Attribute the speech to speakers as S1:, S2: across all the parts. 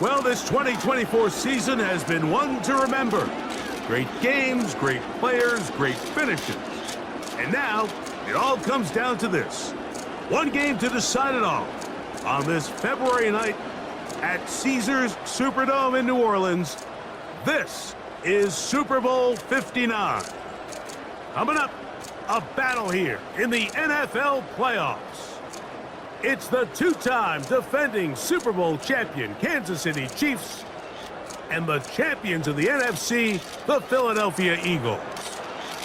S1: Well, this 2024 season has been one to remember. Great games, great players, great finishes. And now, it all comes down to this. One game to decide it all. On this February night at Caesars Superdome in New Orleans, this is Super Bowl 59. Coming up, a battle here in the NFL playoffs. It's the two-time defending Super Bowl champion Kansas City Chiefs and the champions of the NFC, the Philadelphia Eagles.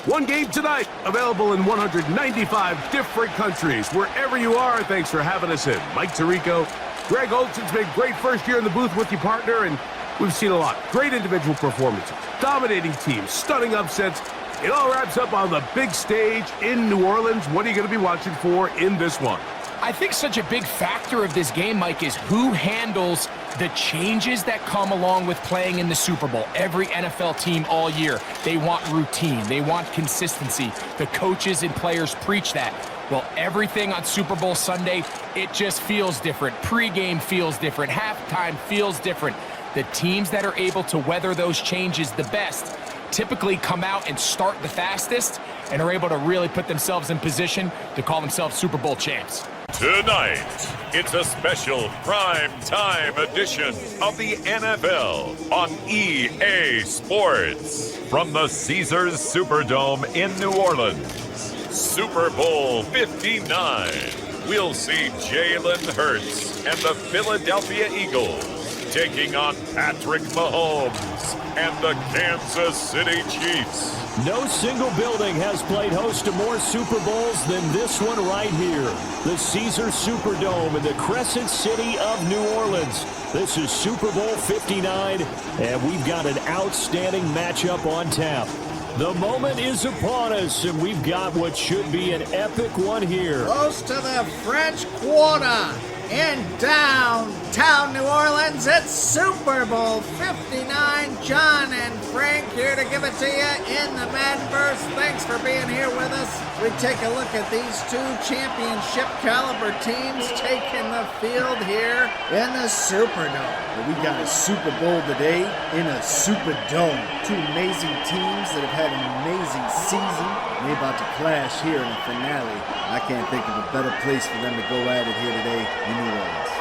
S1: One game tonight, available in 195 different countries. Wherever you are, thanks for having us in. Mike Tirico, Greg Olsen's been great first year in the booth with you, partner, and we've seen a lot. Great individual performances, dominating teams, stunning upsets. It all wraps up on the big stage in New Orleans. What are you going to be watching for in this one?
S2: I think such a big factor of this game, Mike, is who handles the changes that come along with playing in the Super Bowl. Every NFL team all year, they want routine. They want consistency. The coaches and players preach that. Well, everything on Super Bowl Sunday, it just feels different. Pre-game feels different. Halftime feels different. The teams that are able to weather those changes the best typically come out and start the fastest and are able to really put themselves in position to call themselves Super Bowl champs.
S3: Tonight, it's a special prime time edition of the NFL on EA Sports. From the Caesars Superdome in New Orleans, Super Bowl 59. We'll see Jalen Hurts and the Philadelphia Eagles taking on Patrick Mahomes and the Kansas City Chiefs.
S4: No single building has played host to more Super Bowls than this one right here. The Caesars Superdome in the Crescent City of New Orleans. This is Super Bowl 59, and we've got an outstanding matchup on tap. The moment is upon us, and we've got what should be an epic one here.
S5: Close to the French Quarter in downtown New Orleans, it's Super Bowl 59. John and Frank here to give it to you in the Maddenverse. Thanks for being here with us. We take a look at these two championship caliber teams taking the field here in the Superdome.
S6: Well, we got a Super Bowl today in a Superdome. Two amazing teams that have had an amazing season. They're about to clash here in the finale. I can't think of a better place for them to go at it here today in New Orleans.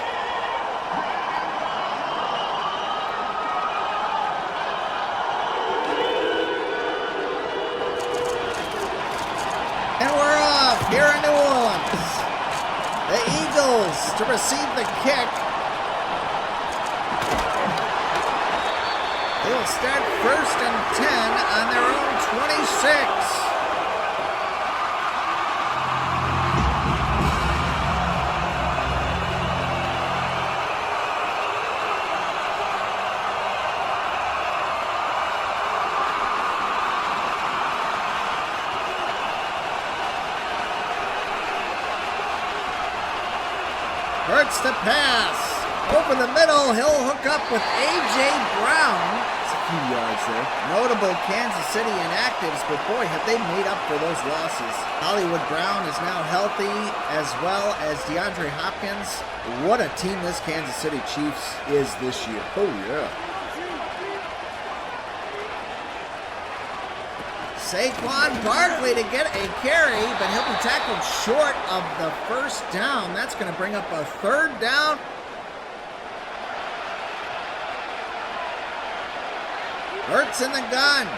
S5: And we're off here in New Orleans. The Eagles to receive the kick. They will start 1st and 10 on their own 26. Hurts to pass. Over the middle, he'll hook up with A.J. Brown.
S6: It's a few yards there.
S5: Notable Kansas City inactives, but boy, have they made up for those losses. Hollywood Brown is now healthy, as well as DeAndre Hopkins. What a team this Kansas City Chiefs is this year.
S6: Oh, yeah.
S5: Saquon Barkley to get a carry, but he'll be tackled short of the first down. That's going to bring up a 3rd down. Hurts in the gun.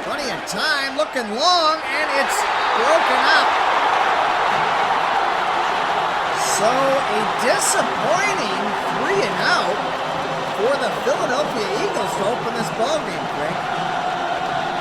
S5: Plenty of time, looking long, and it's broken up. So a disappointing 3 and out for the Philadelphia Eagles to open this ballgame, Frank.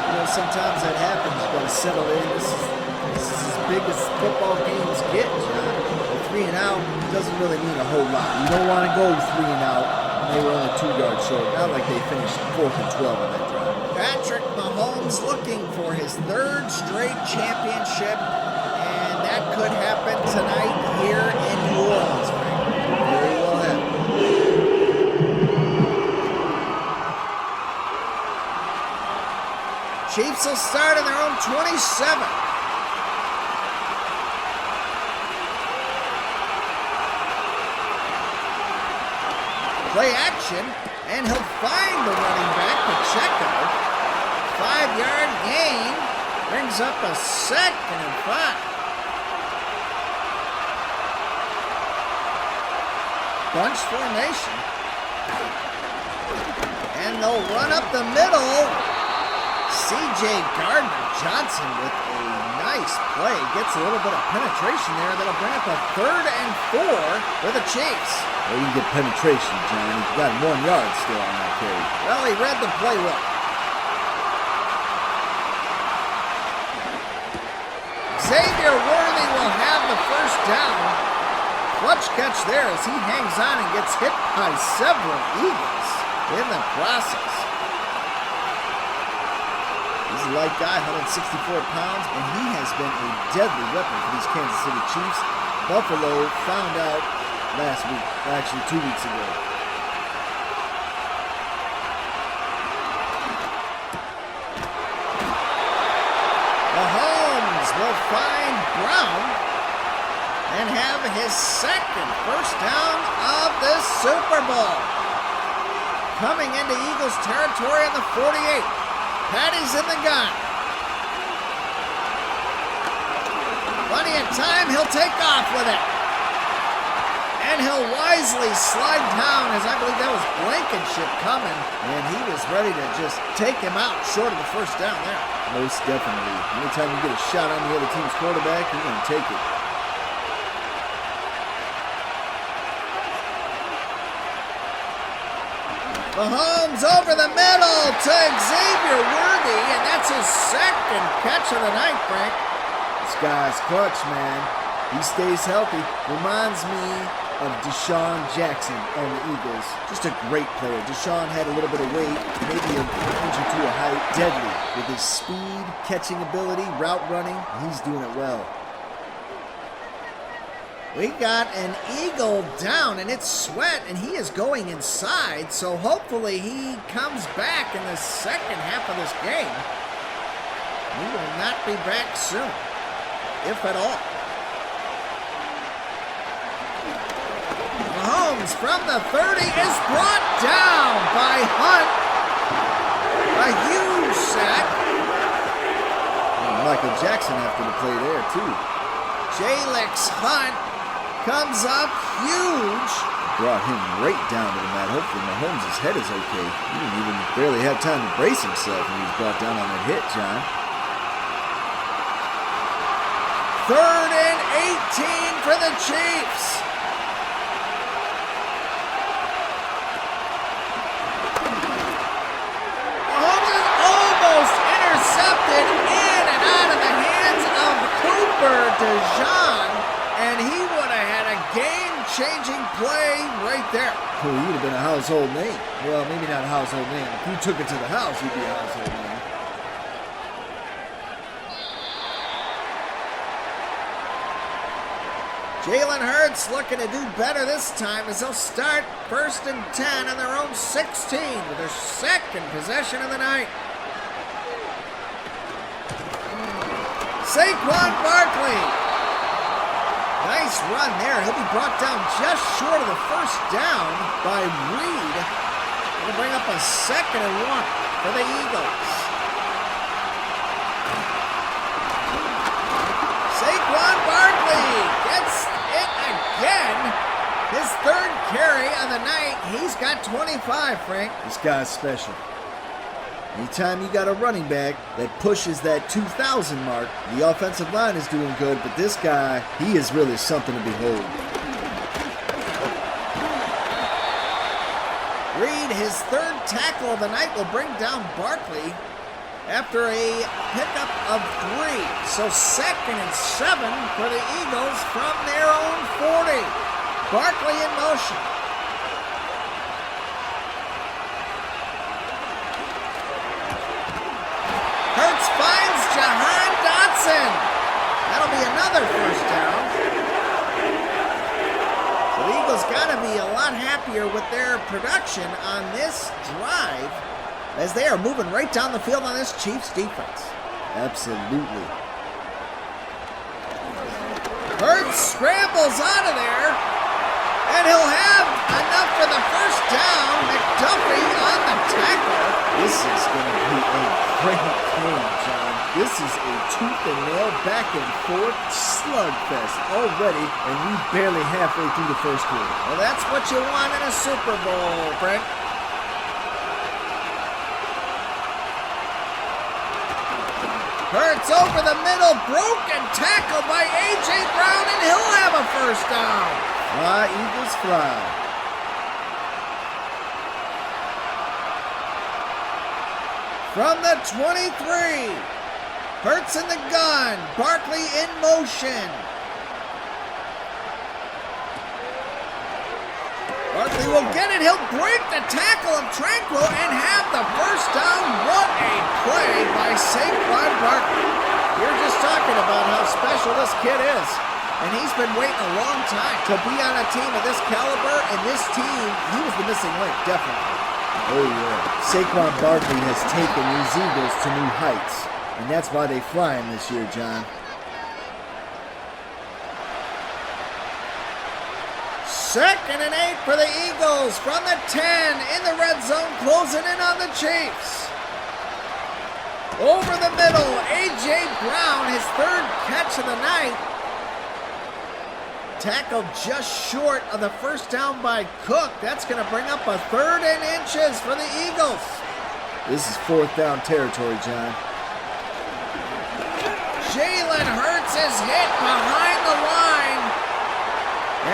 S6: You know, sometimes that happens. You've got to settle in. This is as big as football games get, John. A 3 and out doesn't really mean a whole lot. You don't want to go 3 and out. They were only 2 yards short. Not like they finished 4th and 12 on that drive.
S5: Patrick Mahomes looking for his 3rd straight championship, and that could happen tonight here in New Orleans, Frank.
S6: Very well happen.
S5: Chiefs will start on their own 27. play action, and he'll find the running back, Pacheco. 5-yard gain, brings up a 2nd and 5. Bunch formation. And they'll run up the middle. C.J. Gardner-Johnson with a nice play. Gets a little bit of penetration there. That'll bring up a 3rd and 4 for the Chiefs.
S6: Well, you can get penetration, John. He's got 1 yard still on that carry.
S5: Well, he read the play well. Xavier Worthy will have the first down. Clutch catch there as he hangs on and gets hit by several Eagles in the process. He's a light guy, 164 pounds, and he has been a deadly weapon for these Kansas City Chiefs. Buffalo found out last week, actually 2 weeks ago. Mahomes will find Brown and have his 2nd first down of the Super Bowl. Coming into Eagles territory in the 48. Patty's in the gun. Plenty of time, he'll take off with it. And he'll wisely slide down, as I believe that was Blankenship coming, and he was ready to just take him out short of the first down there.
S6: Most definitely. Anytime you get a shot on the other team's quarterback, you're going to take it.
S5: Mahomes over the middle to Xavier Worthy, and that's his 2nd catch of the night, Frank.
S6: This guy's clutch, man. He stays healthy. Reminds me of Deshaun Jackson on the Eagles. Just a great player. Deshaun had a little bit of weight, maybe an inch or 2 of height. Deadly with his speed, catching ability, route running. He's doing it well.
S5: We got an Eagle down, and it's Sweat, and he is going inside, so hopefully he comes back in the 2nd half of this game. He will not be back soon, if at all. Mahomes from the 30 is brought down by Hunt. A huge sack.
S6: And Michael Jackson after the play there, too.
S5: J-Lex Hunt comes up huge.
S6: Brought him right down to the mat. Hopefully Mahomes' head is okay. He didn't even barely have time to brace himself when he was brought down on that hit, John.
S5: 3rd and 18 for the Chiefs. Mahomes is almost intercepted in and out of the hands of Cooper DeJean, and he would have had a game-changing play right there.
S6: Oh, he would have been a household name. Well, maybe not a household name. If you took it to the house, he'd be a household name.
S5: Jalen Hurts looking to do better this time as they'll start 1st and 10 on their own 16 with their 2nd possession of the night. Saquon Barkley. Nice run there. He'll be brought down just short of the first down by Reed. It'll bring up a 2nd and 1 for the Eagles. Saquon Barkley gets it again. His 3rd carry of the night. He's got 25, Frank.
S6: This guy's special. Anytime you got a running back that pushes that 2,000 mark, the offensive line is doing good, but this guy, he is really something to behold.
S5: Reed, his 3rd tackle of the night, will bring down Barkley after a pickup of 3. So 2nd and 7 for the Eagles from their own 40. Barkley in motion. Hurts finds Jahan Dotson. That'll be another first down. So the Eagles got to be a lot happier with their production on this drive as they are moving right down the field on this Chiefs defense.
S6: Absolutely.
S5: Hurts scrambles out of there, and he'll have enough for the first down.
S6: This is going to be a great game, John. This is a tooth and nail back and forth slugfest already, and we barely halfway through the first quarter.
S5: Well, that's what you want in a Super Bowl, Frank. Hurts over the middle, broken tackle by A.J. Brown, and he'll have a first down.
S6: Fly, Eagles, fly.
S5: From the 23, Hurts in the gun, Barkley in motion. Barkley will get it, he'll break the tackle of Tranquil and have the first down. What a play by Saquon Barkley. You're just talking about how special this kid is. And he's been waiting a long time to be on a team of this caliber, and this team, he was the missing link, definitely.
S6: Oh, yeah. Saquon Barkley has taken these Eagles to new heights, and that's why they fly him this year, John.
S5: Second and 8 for the Eagles from the 10 in the red zone, closing in on the Chiefs. Over the middle, A.J. Brown, his third catch of the night. Tackled just short of the first down by Cook. That's going to bring up a 3rd and inches for the Eagles.
S6: This is 4th down territory, John.
S5: Jalen Hurts is hit behind the line.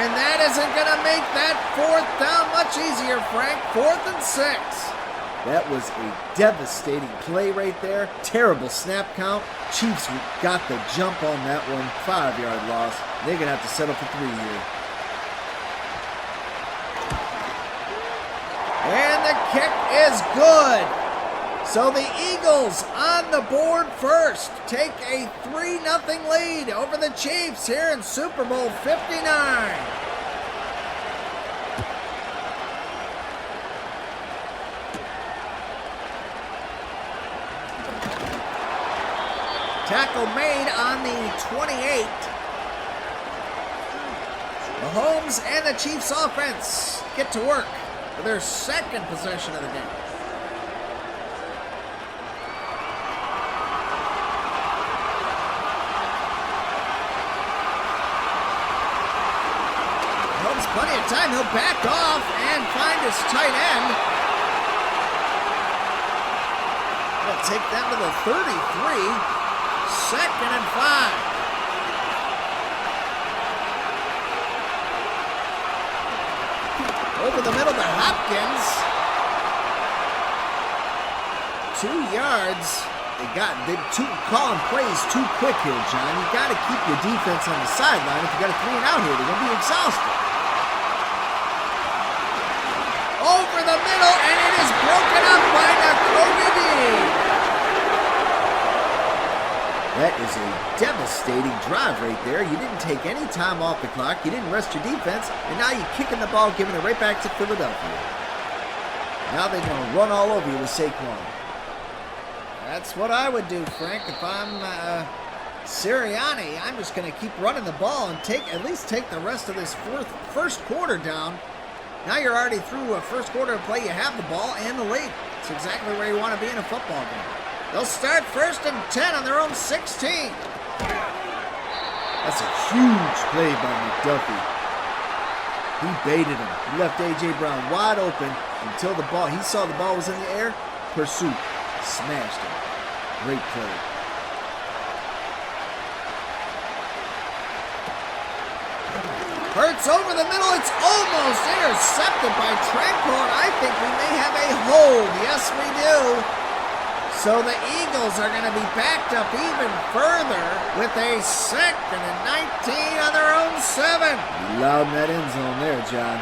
S5: And that isn't going to make that 4th down much easier, Frank. 4th and 6.
S6: That was a devastating play right there. Terrible snap count. Chiefs got the jump on that one. 5-yard loss. They're going to have to settle for 3 here.
S5: And the kick is good. So the Eagles on the board first. Take a 3-0 lead over the Chiefs here in Super Bowl 59. Tackle made on the 28. Mahomes and the Chiefs offense get to work for their second possession of the game. Mahomes plenty of time. He'll back off and find his tight end. He'll take them to the 33. 2nd and 5. Over the middle to Hopkins. 2 yards. They're calling plays too quick here, John. You got to keep your defense on the sideline. If you got a 3 and out here, they're going to be exhausted. Over the middle, and it is broken up by Nakobe Dean.
S6: That is a devastating drive right there. You didn't take any time off the clock. You didn't rest your defense. And now you're kicking the ball, giving it right back to Philadelphia. Now they're going to run all over you with Saquon.
S5: That's what I would do, Frank. If I'm Sirianni, I'm just going to keep running the ball and at least take the rest of this first quarter down. Now you're already through a first quarter of play. You have the ball and the lead. It's exactly where you want to be in a football game. They'll start 1st and 10 on their own 16.
S6: That's a huge play by McDuffie. He baited him. He left A.J. Brown wide open until he saw the ball was in the air. Pursuit. Smashed him. Great play.
S5: Hurts over the middle. It's almost intercepted by Tranquil. I think we may have a hold. Yes, we do. So the Eagles are going to be backed up even further with a 2nd and 19 on their own 7.
S6: You loud in that end zone there, John.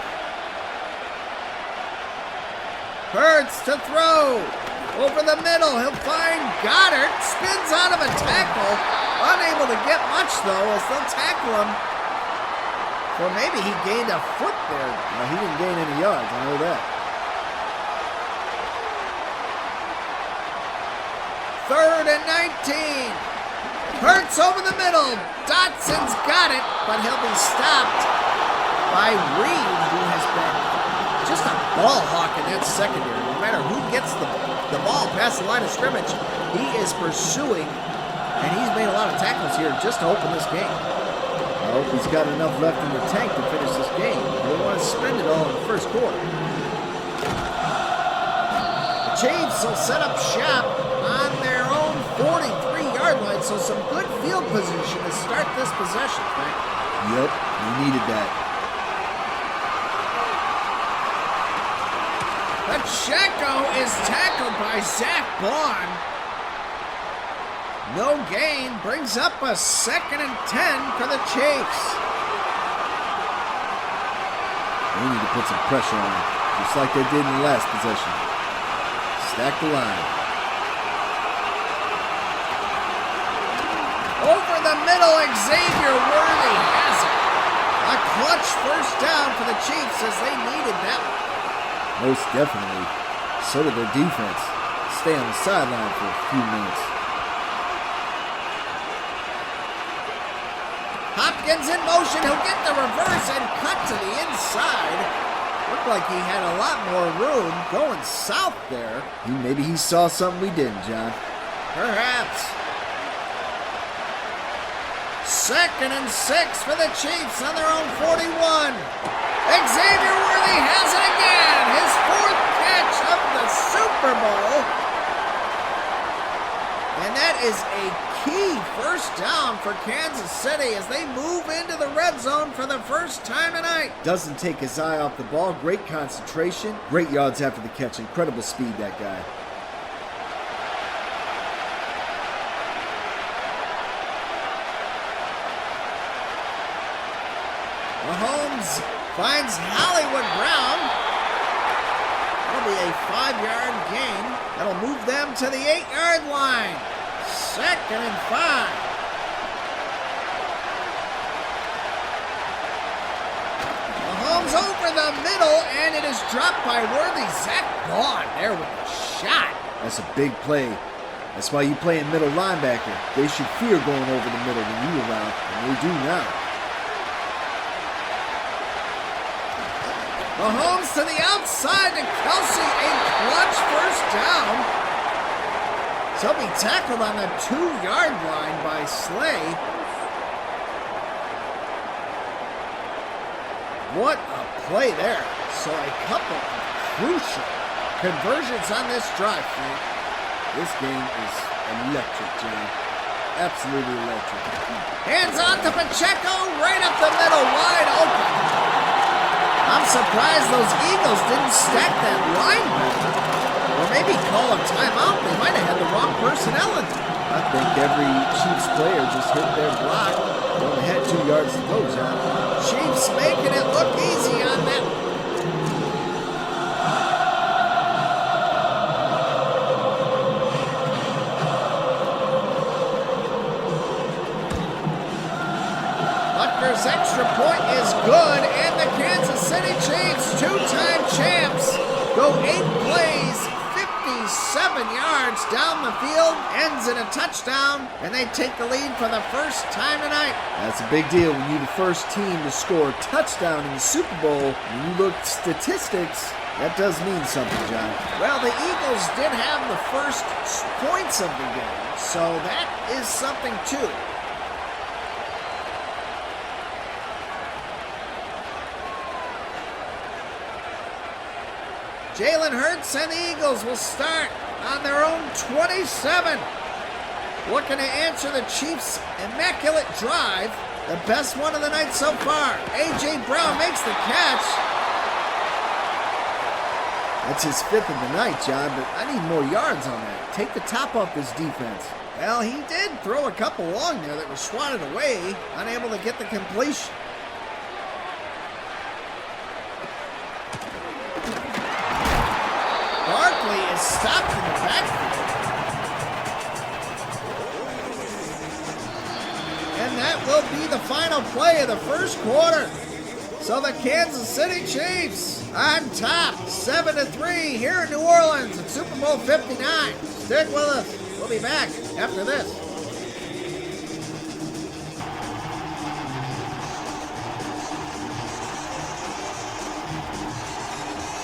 S5: Hurts to throw. Over the middle, he'll find Goddard. Spins out of a tackle. Unable to get much, though, as they'll tackle him. Or maybe he gained a foot there.
S6: No, he didn't gain any yards, I know that.
S5: 3rd and 19. Hurts over the middle. Dotson's got it, but he'll be stopped by Reed, who has been just a ball hawk in that secondary. No matter who gets the ball. the ball past the line of scrimmage. He is pursuing, and he's made a lot of tackles here just to open this game.
S6: I hope he's got enough left in the tank to finish this game. They want to spend it all in the first quarter.
S5: The Chiefs will set up shop on their own 43-yard line, so some good field position to start this possession, Frank.
S6: Yep, he needed that.
S5: Pacheco is tackled by Zach Bond. No gain, brings up a 2nd and 10 for the Chiefs.
S6: They need to put some pressure on him, just like they did in the last possession. Stack the line.
S5: Over the middle, Xavier Worthy has it. A clutch first down for the Chiefs as they needed that one.
S6: Most definitely. So did their defense. Stay on the sideline for a few minutes.
S5: Hopkins in motion. He'll get the reverse and cut to the inside. Looked like he had a lot more room going south there.
S6: Maybe he saw something we didn't, John.
S5: Perhaps. 2nd and 6 for the Chiefs on their own 41. Xavier Worthy has it again. His 4th catch of the Super Bowl. And that is a key first down for Kansas City as they move into the red zone for the first time tonight.
S6: Doesn't take his eye off the ball. Great concentration. Great yards after the catch. Incredible speed, that guy.
S5: Mahomes finds Hollywood Brown. That'll be a 5-yard gain. That'll move them to the 8-yard line. 2nd and 5. Mahomes over the middle, and it is dropped by Worthy. Zach Bond there with a shot.
S6: That's a big play. That's why you play in middle linebacker. They should fear going over the middle when you around, and they do now.
S5: Mahomes to the outside to Kelce, a clutch first down. He'll be tackled on the 2-yard line by Slay. What a play there. So a couple of crucial conversions on this drive, Frank.
S6: This game is electric, John. Absolutely electric.
S5: Hands on to Pacheco, right up the middle, wide open. I'm surprised those Eagles didn't stack that line better. Or maybe call a timeout. They might have had the wrong personnel in there.
S6: I think every Chiefs player just hit their block. They only had 2 yards to go, John.
S5: Chiefs making it look easy on that. Butker's extra point is good, and the Kansas City Chiefs, 2-time champs, go 8 plays, 57 yards down the field, ends in a touchdown, and they take the lead for the first time tonight.
S6: That's a big deal when you're the first team to score a touchdown in the Super Bowl. When you look at statistics, that does mean something, John.
S5: Well, the Eagles did have the first points of the game, so that is something too. Jalen Hurts and the Eagles will start on their own 27. Looking to answer the Chiefs' immaculate drive, the best one of the night so far. A.J. Brown makes the catch.
S6: That's his 5th of the night, John, but I need more yards on that. Take the top off this defense.
S5: Well, he did throw a couple long there that were swatted away, unable to get the completion. Barkley is stopped in the backfield. And that will be the final play of the first quarter. So the Kansas City Chiefs on top, 7-3 here in New Orleans at Super Bowl 59. Stick with us. We'll be back after this.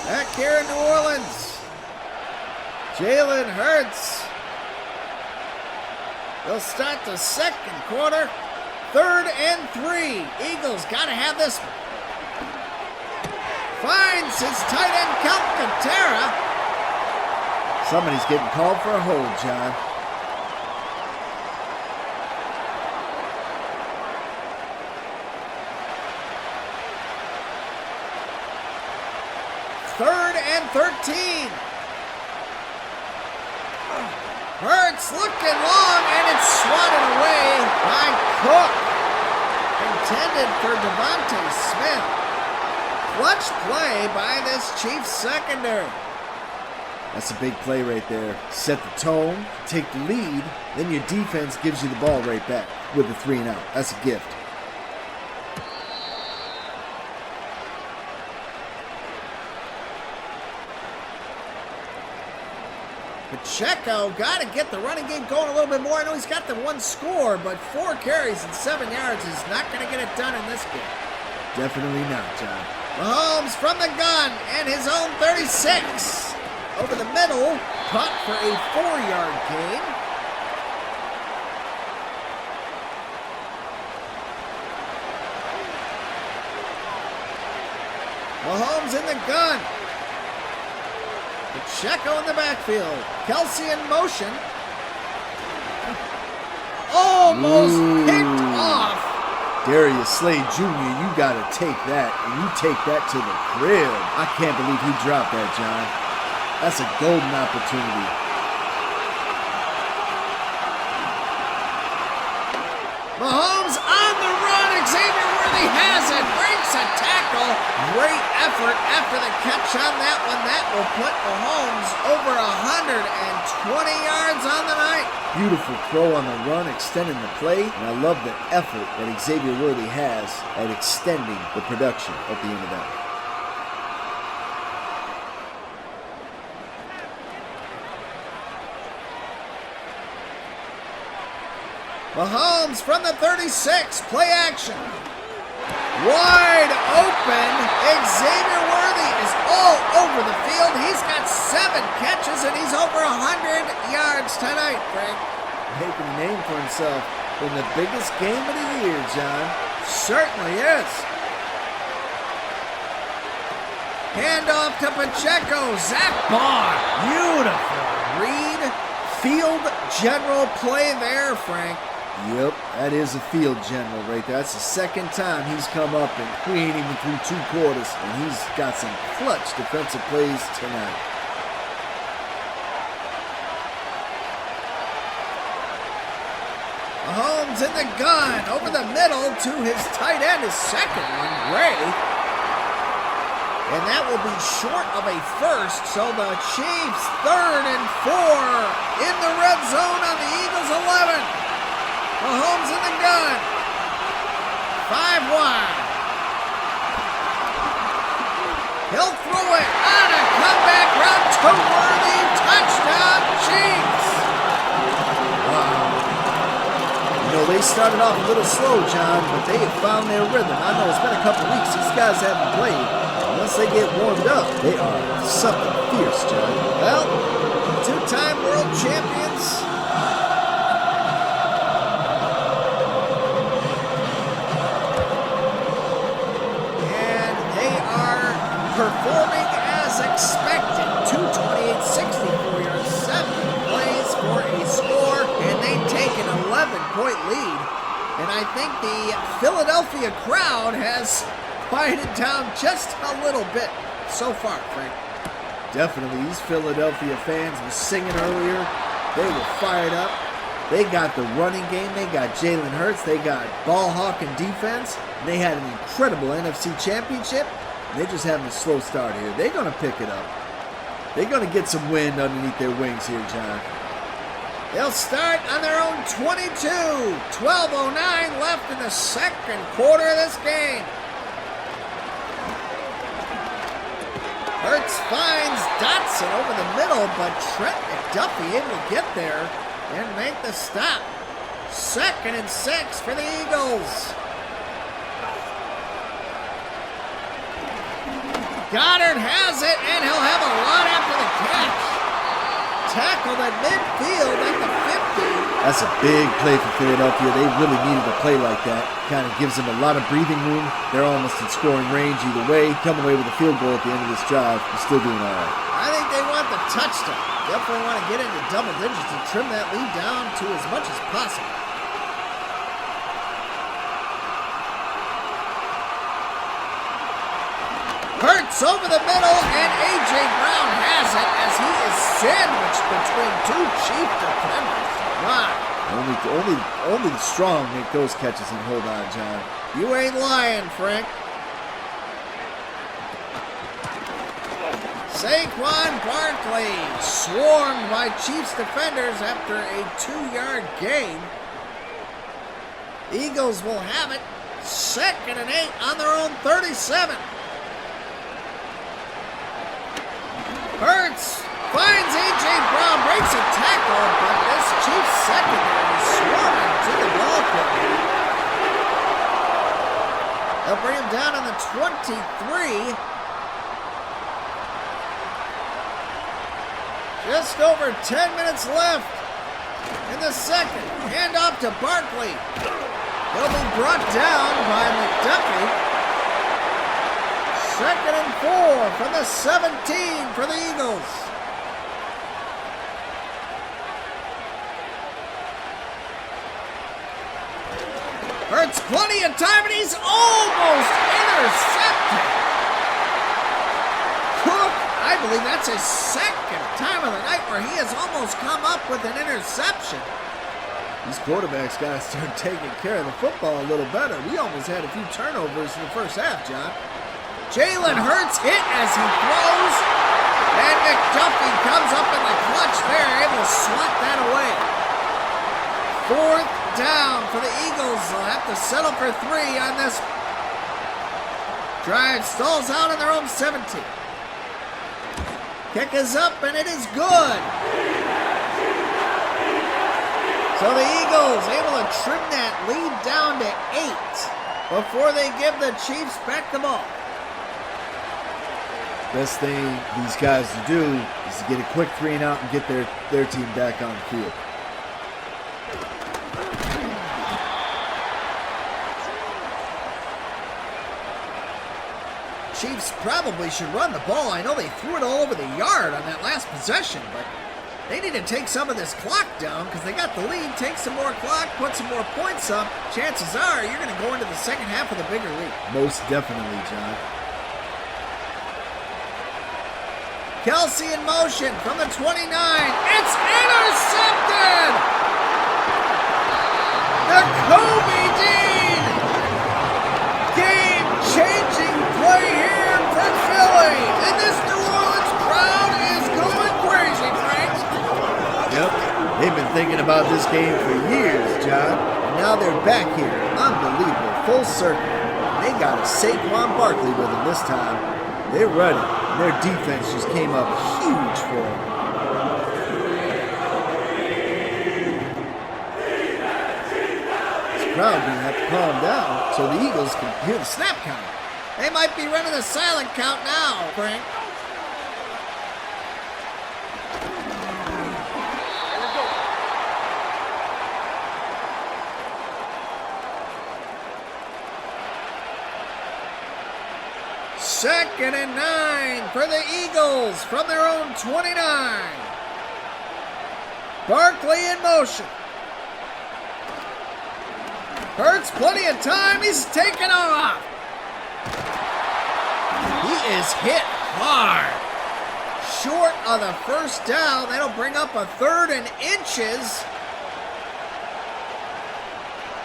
S5: Back here in New Orleans. Jalen Hurts. They'll start the second quarter. 3rd and 3. Eagles got to have this one. Finds his tight end, Calcaterra.
S6: Somebody's getting called for a hold, John.
S5: Third and 13. Hurts looking long, and it's swatted away by Cook. Intended for Devontae Smith. Clutch play by this Chiefs secondary.
S6: That's a big play right there. Set the tone, take the lead, then your defense gives you the ball right back with a 3 and out. That's a gift.
S5: Pacheco got to get the running game going a little bit more. I know he's got the 1 score, but 4 carries and 7 yards is not going to get it done in this game.
S6: Definitely not, John.
S5: Mahomes from the gun and his own 36. Over the middle, caught for a 4-yard gain. Mahomes in the gun. Pacheco in the backfield. Kelce in motion. Almost picked off.
S6: Darius Slade Jr., you got to take that, and you take that to the crib. I can't believe he dropped that, John. That's a golden opportunity.
S5: Mahomes on the run. Xavier Worthy has it. Breaks a tackle. Great effort after the catch on that one. That will put Mahomes over 120 yards on the night.
S6: Beautiful throw on the run, extending the play, and I love the effort that Xavier Worthy has at extending the production at the end of that.
S5: Mahomes from the 36, play action. Wide open. Xavier Worthy is all over the field. He's got 7 catches and he's over 100 yards tonight, Frank.
S6: Making a name for himself in the biggest game of the year, John.
S5: Certainly is. Handoff to Pacheco. Zach Barr. Beautiful read. Field general play there, Frank.
S6: Yep, that is a field general right there. That's the second time he's come up, and we ain't even through 2 quarters, and he's got some clutch defensive plays tonight.
S5: Mahomes in the gun, over the middle to his tight end, his second one, Gray. And that will be short of a first, so the Chiefs 3rd and 4 in the red zone on the Eagles 11. Mahomes in the gun. 5 wide. He'll throw it on a comeback route to Worthy. Touchdown, Chiefs.
S6: Wow. You know, they started off a little slow, John, but they have found their rhythm. I know it's been a couple weeks. These guys haven't played. Once they get warmed up, they are something fierce, John.
S5: Well, 2-time world champions. Performing as expected. 228-64 yards, 7 plays for a score, and they take an 11-point lead. And I think the Philadelphia crowd has quieted down just a little bit so far, Frank.
S6: Definitely, these Philadelphia fans were singing earlier. They were fired up. They got the running game. They got Jalen Hurts. They got ball hawking defense. And they had an incredible NFC championship. They're just having a slow start here. They're going to pick it up. They're going to get some wind underneath their wings here, John.
S5: They'll start on their own 22. 12:09 left in the second quarter of this game. Hurts finds Dotson over the middle, but Trent McDuffie able to get there and make the stop. 2nd and 6 for the Eagles. Goddard has it, and he'll have a lot after the catch. tackled at midfield at the 50.
S6: That's a big play for Philadelphia. They really needed a play like that. Kind of gives them a lot of breathing room. They're almost in scoring range either way. Come away with a field goal at the end of this drive. They're still doing all right.
S5: I think they want the touchdown. Definitely want to get into double digits and trim that lead down to as much as possible. Hurts over the middle, and A.J. Brown has it as he is sandwiched between two Chief defenders. Wow.
S6: Only the strong make those catches and hold on, John.
S5: You ain't lying, Frank. Saquon Barkley swarmed by Chiefs defenders after a 2-yard gain. Eagles will have it. 2nd and 8 on their own 37. Hurts finds A.J. Brown, breaks a tackle, but this Chiefs secondary is swarming to the ball carrier. They'll bring him down on the 23. Just over 10 minutes left in the second. Handoff to Barkley. He'll be brought down by McDuffie. 2nd and 4 from the 17 for the Eagles. Hurts plenty of time, and he's almost intercepted. Cook, I believe that's his 2nd time of the night where he has almost come up with an interception.
S6: These quarterbacks got to start taking care of the football a little better. We almost had a few turnovers in the first half, John.
S5: Jalen Hurts hit as he throws, and McDuffie comes up in the clutch there, able to swat that away. 4th down for the Eagles. They'll have to settle for 3 on this. Drive stalls out on their own 17. Kick is up, and it is good. So the Eagles able to trim that lead down to 8 before they give the Chiefs back the ball.
S6: Best thing these guys to do is to get a quick 3 and out and get their team back on the field.
S5: Chiefs probably should run the ball. I know they threw it all over the yard on that last possession, but they need to take some of this clock down because they got the lead. Take some more clock, put some more points up. Chances are you're going to go into the second half with a bigger lead.
S6: Most definitely, John.
S5: Kelce in motion from the 29. It's intercepted! The Kobe Dean! Game-changing play here for Philly. And this New Orleans crowd is going crazy, Frank.
S6: Yep, they've been thinking about this game for years, John. And now they're back here. Unbelievable. Full circle. They got a Saquon Barkley with them this time. They're ready. Their defense just came up huge for them. This crowd going to have to calm down so the Eagles can hear the snap count.
S5: They might be running the silent count now, Frank. Second and 9 for the Eagles from their own 29. Barkley in motion. Hurts plenty of time. He's taken off. He is hit hard. Short of the first down. That'll bring up a 3rd and inches.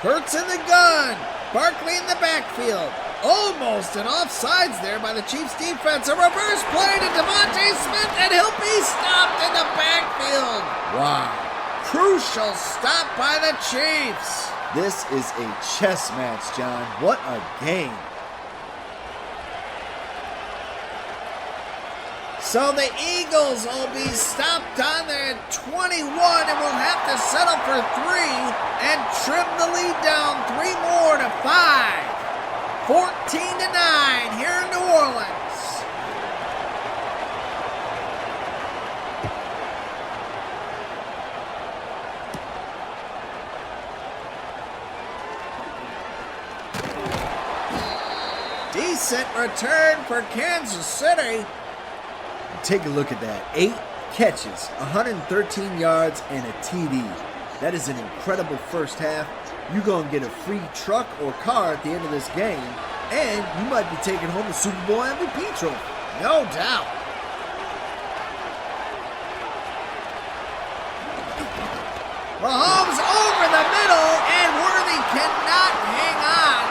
S5: Hurts in the gun. Barkley in the backfield. Almost an offsides there by the Chiefs defense. A reverse play to Devontae Smith, and he'll be stopped in the backfield.
S6: Wow.
S5: Crucial stop by the Chiefs.
S6: This is a chess match, John. What a game.
S5: So the Eagles will be stopped on their 21 and will have to settle for 3 and trim the lead down 3 more to 5. 14-9 here in New Orleans. decent return for Kansas City.
S6: Take a look at that. 8 catches, 113 yards, and a TD. That is an incredible first half. You're going to get a free truck or car at the end of this game, and you might be taking home the Super Bowl MVP trophy.
S5: No doubt. Mahomes over the middle, and Worthy cannot hang on.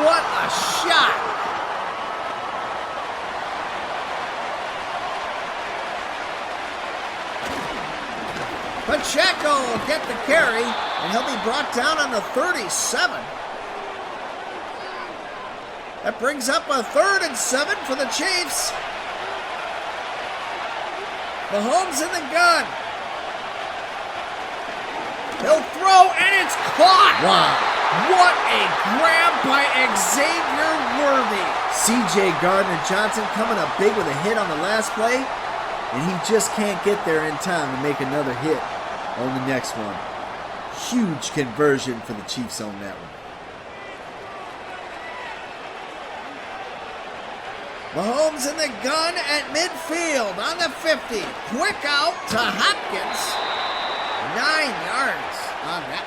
S5: What a shot. Pacheco will get the carry, and he'll be brought down on the 37. That brings up a 3rd and 7 for the Chiefs. Mahomes in the gun. He'll throw, and it's caught.
S6: Wow.
S5: What a grab by Xavier Worthy.
S6: C.J. Gardner-Johnson coming up big with a hit on the last play, and he just can't get there in time to make another hit on the next one. Huge conversion for the Chiefs on that one.
S5: Mahomes in the gun at midfield on the 50. Quick out to Hopkins. 9 yards on that.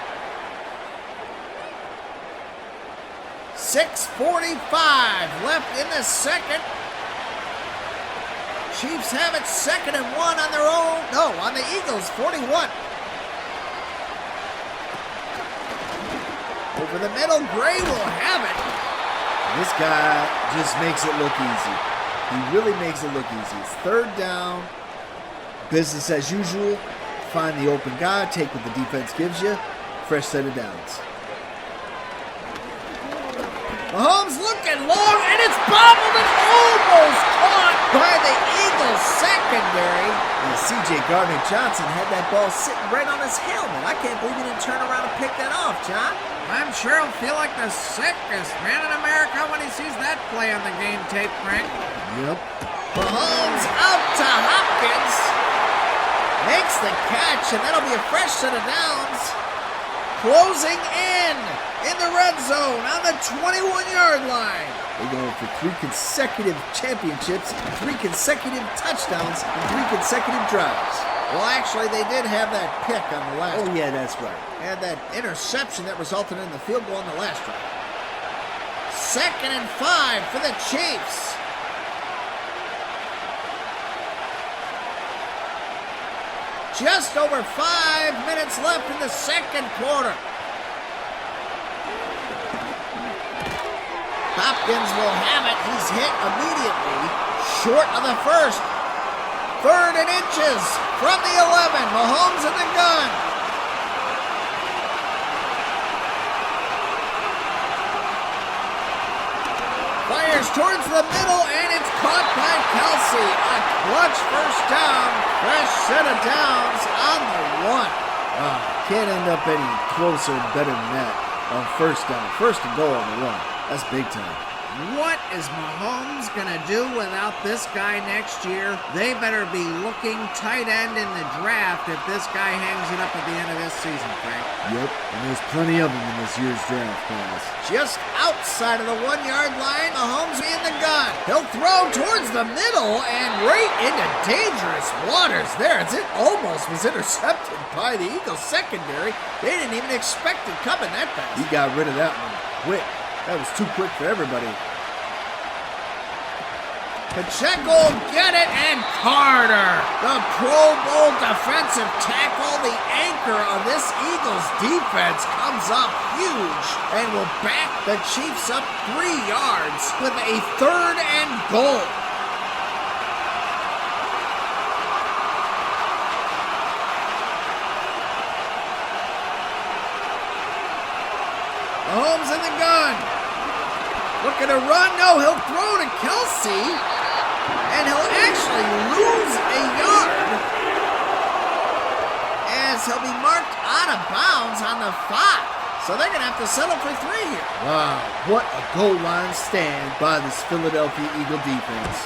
S5: 6:45 left in the second. Chiefs have it 2nd and 1 on their own. No, on the Eagles, 41. Over the middle, Gray will have it.
S6: This guy just makes it look easy. He really makes it look easy. It's 3rd down. Business as usual. Find the open guy. Take what the defense gives you. Fresh set of downs.
S5: Mahomes looking long, and it's bobbled and almost caught by the Eagles secondary.
S6: And C.J. Gardner-Johnson had that ball sitting right on his helmet. I can't believe he didn't turn around and pick that off, John.
S5: I'm sure he'll feel like the sickest man in America when he sees that play on the game tape, Frank.
S6: Yep.
S5: Mahomes out to Hopkins. Makes the catch, and that'll be a fresh set of downs. Closing in the red zone on the 21-yard line.
S6: They're going for 3 consecutive championships, 3 consecutive touchdowns, and 3 consecutive drives.
S5: Well, actually, they did have that pick on the last
S6: Oh, yeah, that's right.
S5: and that interception that resulted in the field goal on the last drive. 2nd and 5 for the Chiefs. Just over 5 minutes left in the second quarter. Hopkins will have it. He's hit immediately. Short of the first. 3rd and inches from the 11. Mahomes in the gun. Fires towards the middle, and it's caught by Kelce. A clutch first down. Fresh set of downs on the 1.
S6: Can't end up any closer and better than that on first down. 1st and goal on the 1. That's big time.
S5: What is Mahomes going to do without this guy next year? They better be looking tight end in the draft if this guy hangs it up at the end of this season, Frank.
S6: Yep, and there's plenty of them in this year's draft class.
S5: Just outside of the 1-yard line, Mahomes in the gun. He'll throw towards the middle and right into dangerous waters there. It almost was intercepted by the Eagles secondary. They didn't even expect it coming that fast.
S6: He got rid of that one quick. That was too quick for everybody.
S5: Pacheco get it, and Carter, the Pro Bowl defensive tackle, the anchor of this Eagles defense, comes up huge and will back the Chiefs up 3 yards with a 3rd and goal. Mahomes in the gun. Looking to run. No, he'll throw to Kelce. And he'll actually lose a yard as he'll be marked out of bounds on the 5. So they're going to have to settle for 3 here.
S6: Wow, what a goal line stand by this Philadelphia Eagle defense.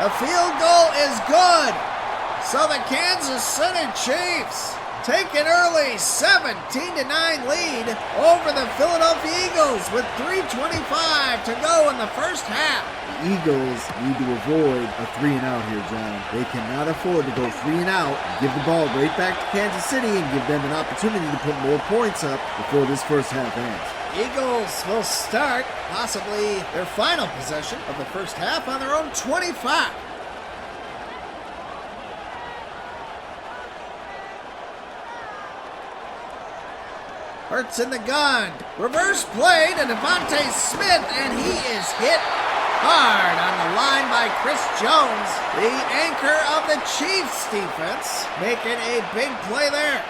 S5: A field goal is good. So the Kansas City Chiefs take an early 17-9 lead over the Philadelphia Eagles with 3:25 to go in the first half.
S6: The Eagles need to avoid a 3-and-out here, John. They cannot afford to go 3-and-out, give the ball right back to Kansas City, and give them an opportunity to put more points up before this first half ends.
S5: Eagles will start possibly their final possession of the first half on their own 25. Hurts in the gun. Reverse play to Devontae Smith, and he is hit hard on the line by Chris Jones, the anchor of the Chiefs defense, making a big play there.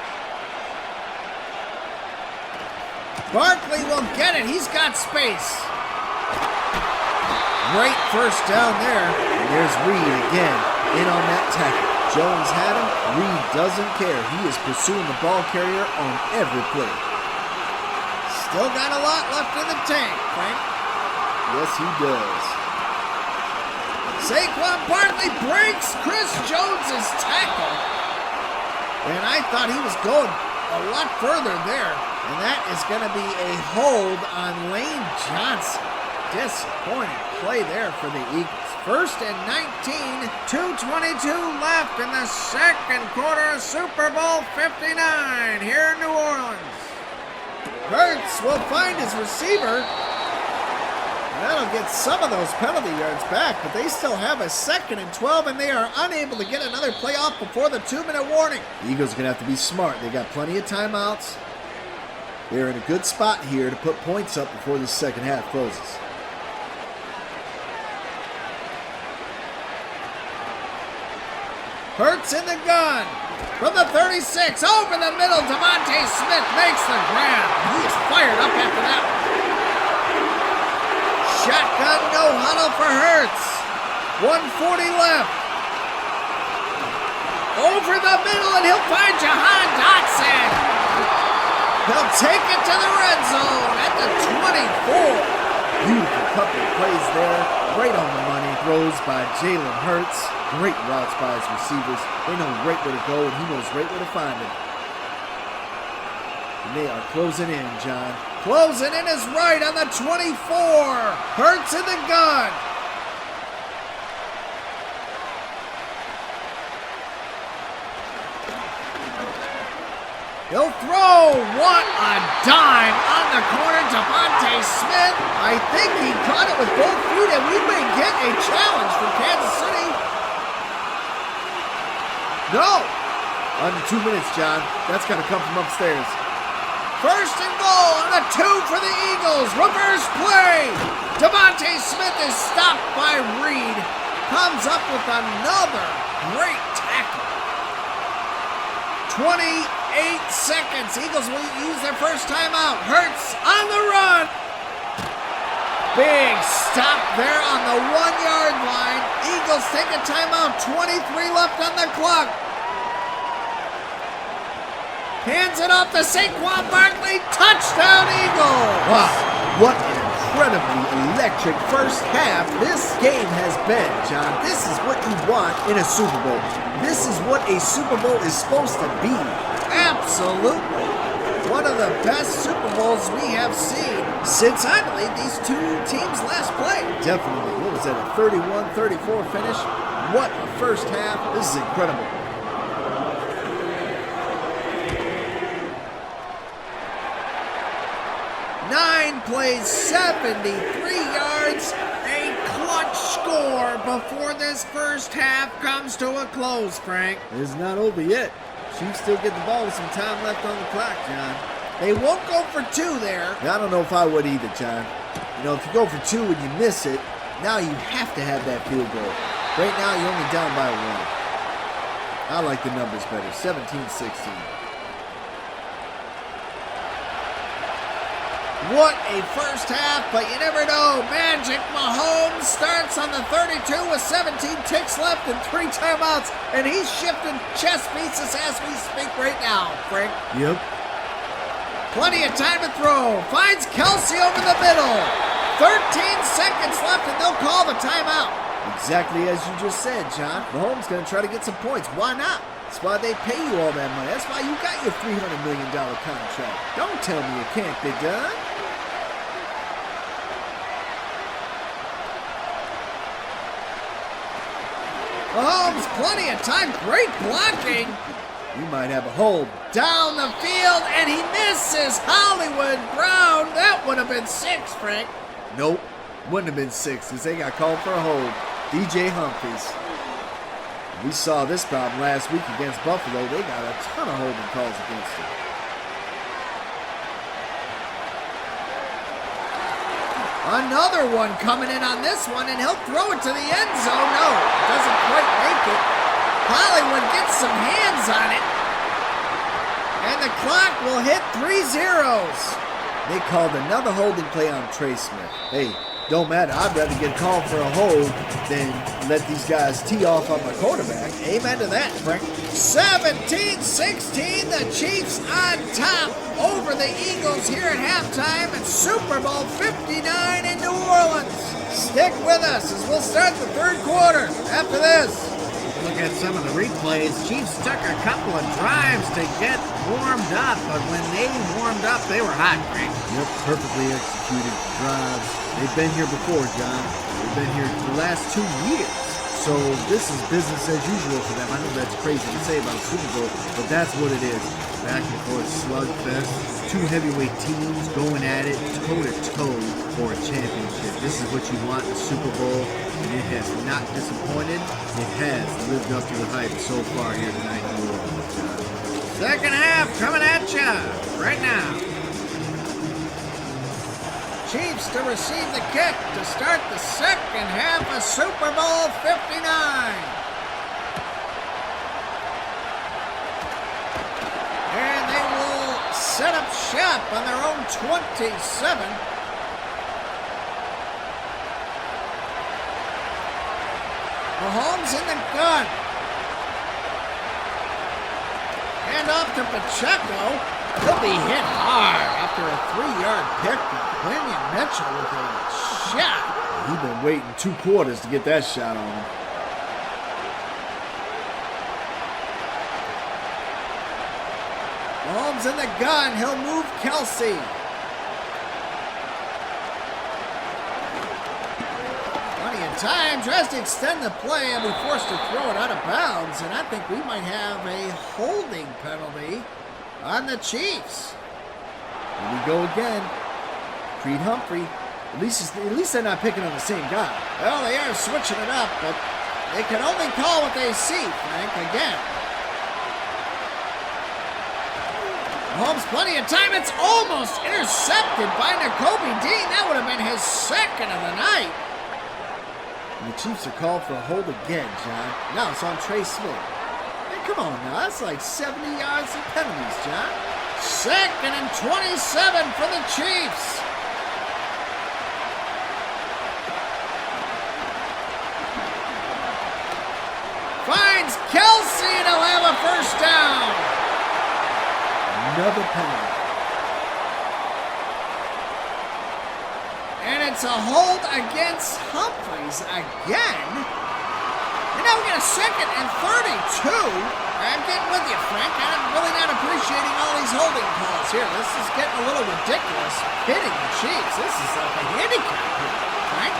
S5: Barkley will get it. He's got space. Great first down there.
S6: And there's Reed again in on that tackle. Jones had him. Reed doesn't care. He is pursuing the ball carrier on every play.
S5: Still got a lot left in the tank, Frank.
S6: Yes, he does.
S5: Saquon Barkley breaks Chris Jones's tackle. And I thought he was going a lot further there. And that is going to be a hold on Lane Johnson. Disappointing play there for the Eagles. First and 19, 2:22 left in the second quarter of Super Bowl 59 here in New Orleans. Hurts will find his receiver. That'll get some of those penalty yards back, but they still have a 2nd and 12, and they are unable to get another play off before the 2-minute warning.
S6: The Eagles are going to have to be smart. They got plenty of timeouts. They're in a good spot here to put points up before the second half closes.
S5: Hurts in the gun. From the 36, over the middle, Devontae Smith makes the grab. He is fired up after that one. Shotgun, no huddle for Hurts. 1:40 left. Over the middle, and he'll find Jahan Dotson. He'll take it to the red zone at the 24.
S6: Beautiful couple of plays there. Right on the money. Throws by Jalen Hurts. Great routes by his receivers. They know right where to go, and he knows right where to find them. And they are closing in, John.
S5: Closing in is right on the 24. Hurts in the gun. He'll throw. What a dime on the corner. Devontae Smith. I think he caught it with both feet, and we may get a challenge from Kansas City. No.
S6: Under 2 minutes, John. That's got to come from upstairs.
S5: First and goal on the 2 for the Eagles. Reverse play. Devontae Smith is stopped by Reed. Comes up with another great tackle. 28 seconds. Eagles will use their first timeout. Hurts on the run. Big stop there on the 1-yard line. Eagles take a timeout. 23 left on the clock. Hands it off to Saquon Barkley. Touchdown, Eagles.
S6: Wow, what an incredibly electric first half this game has been, John. This is what you want in a Super Bowl. This is what a Super Bowl is supposed to be.
S5: Absolutely. One of the best Super Bowls we have seen since, I believe, these two teams last played.
S6: Definitely. What was that, a 31-34 finish? What a first half. This is incredible.
S5: Nine plays, 73 yards, a clutch score before this first half comes to a close, Frank.
S6: It's not over yet. Chiefs still get the ball with some time left on the clock, John.
S5: They won't go for 2 there.
S6: I don't know if I would either, John. You know, if you go for 2 and you miss it, now you have to have that field goal. Right now, you're only down by 1. I like the numbers better, 17-16.
S5: What a first half, but you never know. Magic Mahomes starts on the 32 with 17 ticks left and 3 timeouts, and he's shifting chess pieces as we speak right now, Frank.
S6: Yep.
S5: Plenty of time to throw. Finds Kelce over the middle. 13 seconds left, and they'll call the timeout.
S6: Exactly as you just said, John. Mahomes going to try to get some points. Why not? That's why they pay you all that money. That's why you got your $300 million contract. Don't tell me it can't be done.
S5: Mahomes, plenty of time. Great blocking.
S6: You might have a hold.
S5: Down the field, and he misses Hollywood Brown. That would have been 6, Frank.
S6: Nope. Wouldn't have been 6 because they got called for a hold. DJ Humphries. We saw this problem last week against Buffalo. They got a ton of holding calls against them.
S5: Another one coming in on this one, and he'll throw it to the end zone. No, doesn't quite make it. Hollywood gets some hands on it. And the clock will hit 3 zeros.
S6: They called another holding play on Trey Smith. Hey, don't matter. I'd rather get called for a hold than let these guys tee off on my quarterback.
S5: Amen to that, Frank. 17-16, the Chiefs on top over the Eagles here at halftime at Super Bowl 59 in New Orleans. Stick with us as we'll start the third quarter after this. Look at some of the replays. Chiefs took a couple of drives to get warmed up, but when they warmed up, they were hot, Frank.
S6: Yep, perfectly executed drives. They've been here before, John. They've been here for the last 2 years. So this is business as usual for them. I know that's crazy to say about a Super Bowl, but that's what it is. Back and forth slugfest. 2 heavyweight teams going at it toe-to-toe for a championship. This is what you want in the Super Bowl, and it has not disappointed. It has lived up to the hype so far here tonight in New Orleans, John.
S5: Second half coming at you right now. Chiefs to receive the kick to start the second half of Super Bowl 59. And they will set up shop on their own 27. Mahomes in the gun. Hand off to Pacheco. He'll be hit hard after a 3-yard pickup. William Mitchell with a shot.
S6: He's been waiting 2 quarters to get that shot on him.
S5: Mahomes in the gun. He'll move Kelce. Plenty of time. Tries to extend the play and be forced to throw it out of bounds. And I think we might have a holding penalty on the Chiefs.
S6: Here we go again. Creed Humphrey. At least they're not picking on the same guy.
S5: Well, they are switching it up, but they can only call what they see, Frank, again. Mahomes, plenty of time. It's almost intercepted by Nakobe Dean. That would have been his second of the night.
S6: And the Chiefs are called for a hold again, John. Now it's on Trey Smith. Hey, come on now. That's like 70 yards of penalties, John.
S5: Second and 27 for the Chiefs. Finds Kelce and he'll have a first down.
S6: Another penalty.
S5: And it's a hold against Humphries again. And now we got a second and 32. I'm getting with you, Frank. I'm really not appreciating all these holding calls here. This is getting a little ridiculous. Hitting the Chiefs. This is like a handicap here, Frank.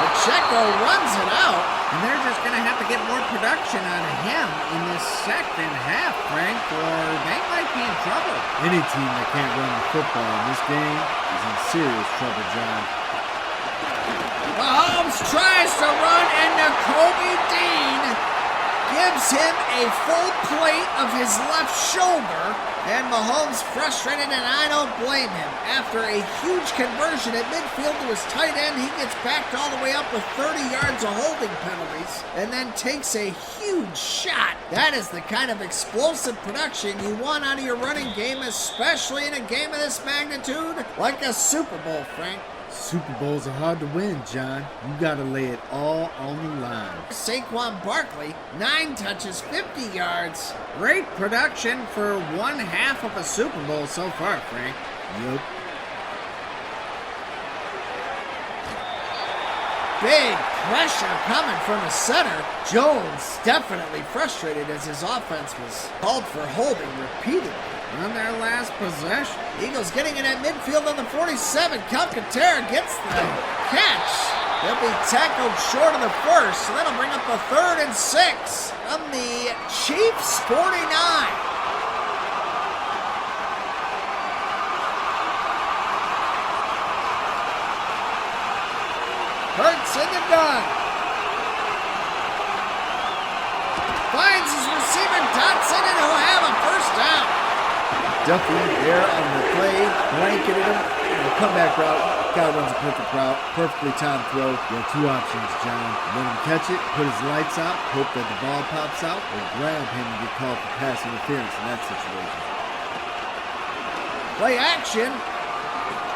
S5: Pacheco runs it out, and they're just going to have to get more production out of him in this second half, Frank, or they might be in trouble.
S6: Any team that can't run the football in this game is in serious trouble, John.
S5: Mahomes tries to run, and Nakobe Dean gives him a full plate of his left shoulder, and Mahomes frustrated, and I don't blame him. After a huge conversion at midfield to his tight end, he gets backed all the way up with 30 yards of holding penalties, and then takes a huge shot. That is the kind of explosive production you want out of your running game, especially in a game of this magnitude, like a Super Bowl, Frank.
S6: Super Bowls are hard to win, John. You gotta lay it all on the line.
S5: Saquon Barkley, 9 touches, 50 yards. Great production for one half of a Super Bowl so far, Frank.
S6: Yep.
S5: big pressure coming from the center. Jones definitely frustrated as his offense was called for holding repeatedly on their last possession. Eagles getting it at midfield on the 47. Calcaterra gets the catch. He'll be tackled short of the first, so that'll bring up a 3rd and 6 from the Chiefs 49. Hurts in the gun. Finds his receiver Dotson, and he'll have a first down.
S6: Duffy there on the play, blanketed him. Comeback route. Guy runs a perfect route. Perfectly timed throw. You have 2 options, John. Let him catch it, put his lights out, hope that the ball pops out, or grab him and get called for pass interference in that situation.
S5: Play action.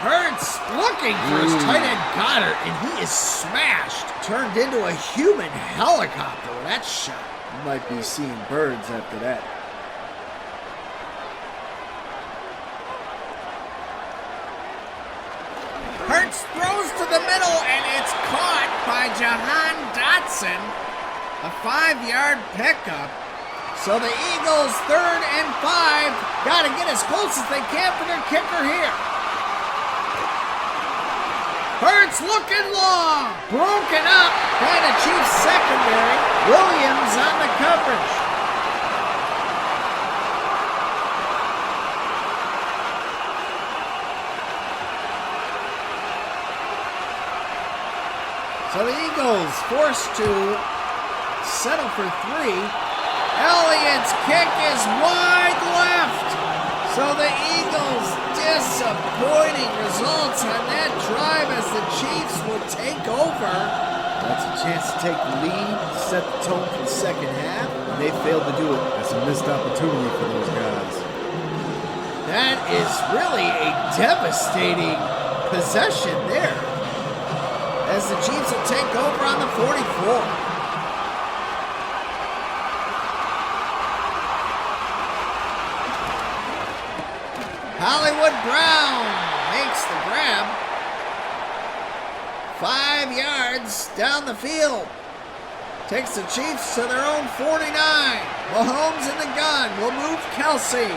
S5: Hurts looking for his tight end Goddard, and he is smashed. Turned into a human helicopter with that shot.
S6: You might be seeing birds after that.
S5: Hurts throws to the middle, and it's caught by Jahan Dotson. A 5-yard pickup. So the Eagles 3rd and 5. Got to get as close as they can for their kicker here. Hurts looking long. Broken up by the Chiefs secondary. Williams on the coverage. So the Eagles forced to settle for 3. Elliott's kick is wide left. So the Eagles disappointing results on that drive as the Chiefs will take over.
S6: That's a chance to take the lead, set the tone for the second half, and they failed to do it. That's a missed opportunity for those guys.
S5: That is really a devastating possession there, as the Chiefs will take over on the 44. Hollywood Brown makes the grab. 5 yards down the field. Takes the Chiefs to their own 49. Mahomes in the gun will move Kelce.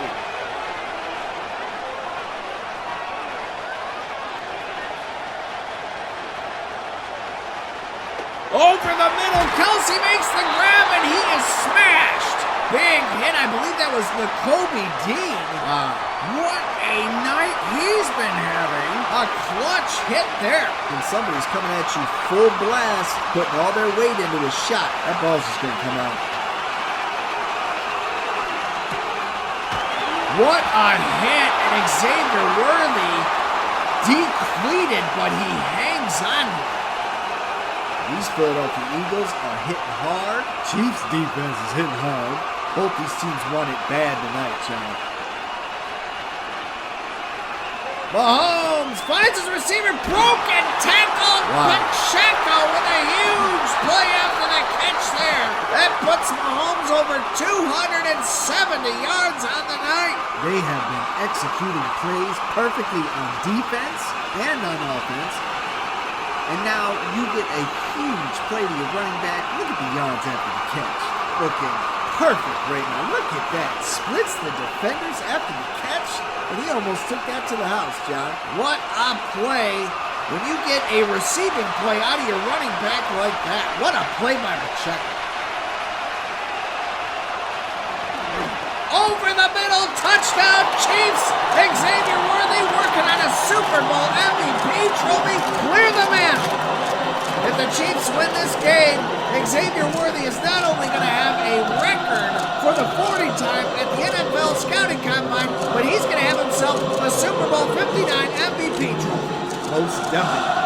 S5: Over the middle, Kelce makes the grab, and he is smashed. Big hit, I believe that was Nakobe Dean.
S6: Wow.
S5: What a night he's been having. A clutch hit there.
S6: When somebody's coming at you full blast, putting all their weight into a shot, that ball's just going to come out.
S5: What a hit, and Xavier Worthy depleted, but he hangs on.
S6: These Philadelphia Eagles are hitting hard. Chiefs defense is hitting hard. Both these teams want it bad tonight, John.
S5: Mahomes finds his receiver, broken tackle.
S6: Wow.
S5: Pacheco with a huge play after the catch there. That puts Mahomes over 270 yards on the night.
S6: They have been executing plays perfectly on defense and on offense. And now you get a huge play to your running back. Look at the yards after the catch. Looking perfect right now. Look at that. Splits the defenders after the catch. And he almost took that to the house, John.
S5: What a play when you get a receiving play out of your running back like that. What a play by Pacheco. Over the middle, touchdown Chiefs. Xavier Worthy working on a Super Bowl MVP trophy. Clear the man. If the Chiefs win this game, Xavier Worthy is not only going to have a record for the 40 time at the NFL Scouting Combine, but he's going to have himself a Super Bowl 59 MVP trophy.
S6: Most definitely.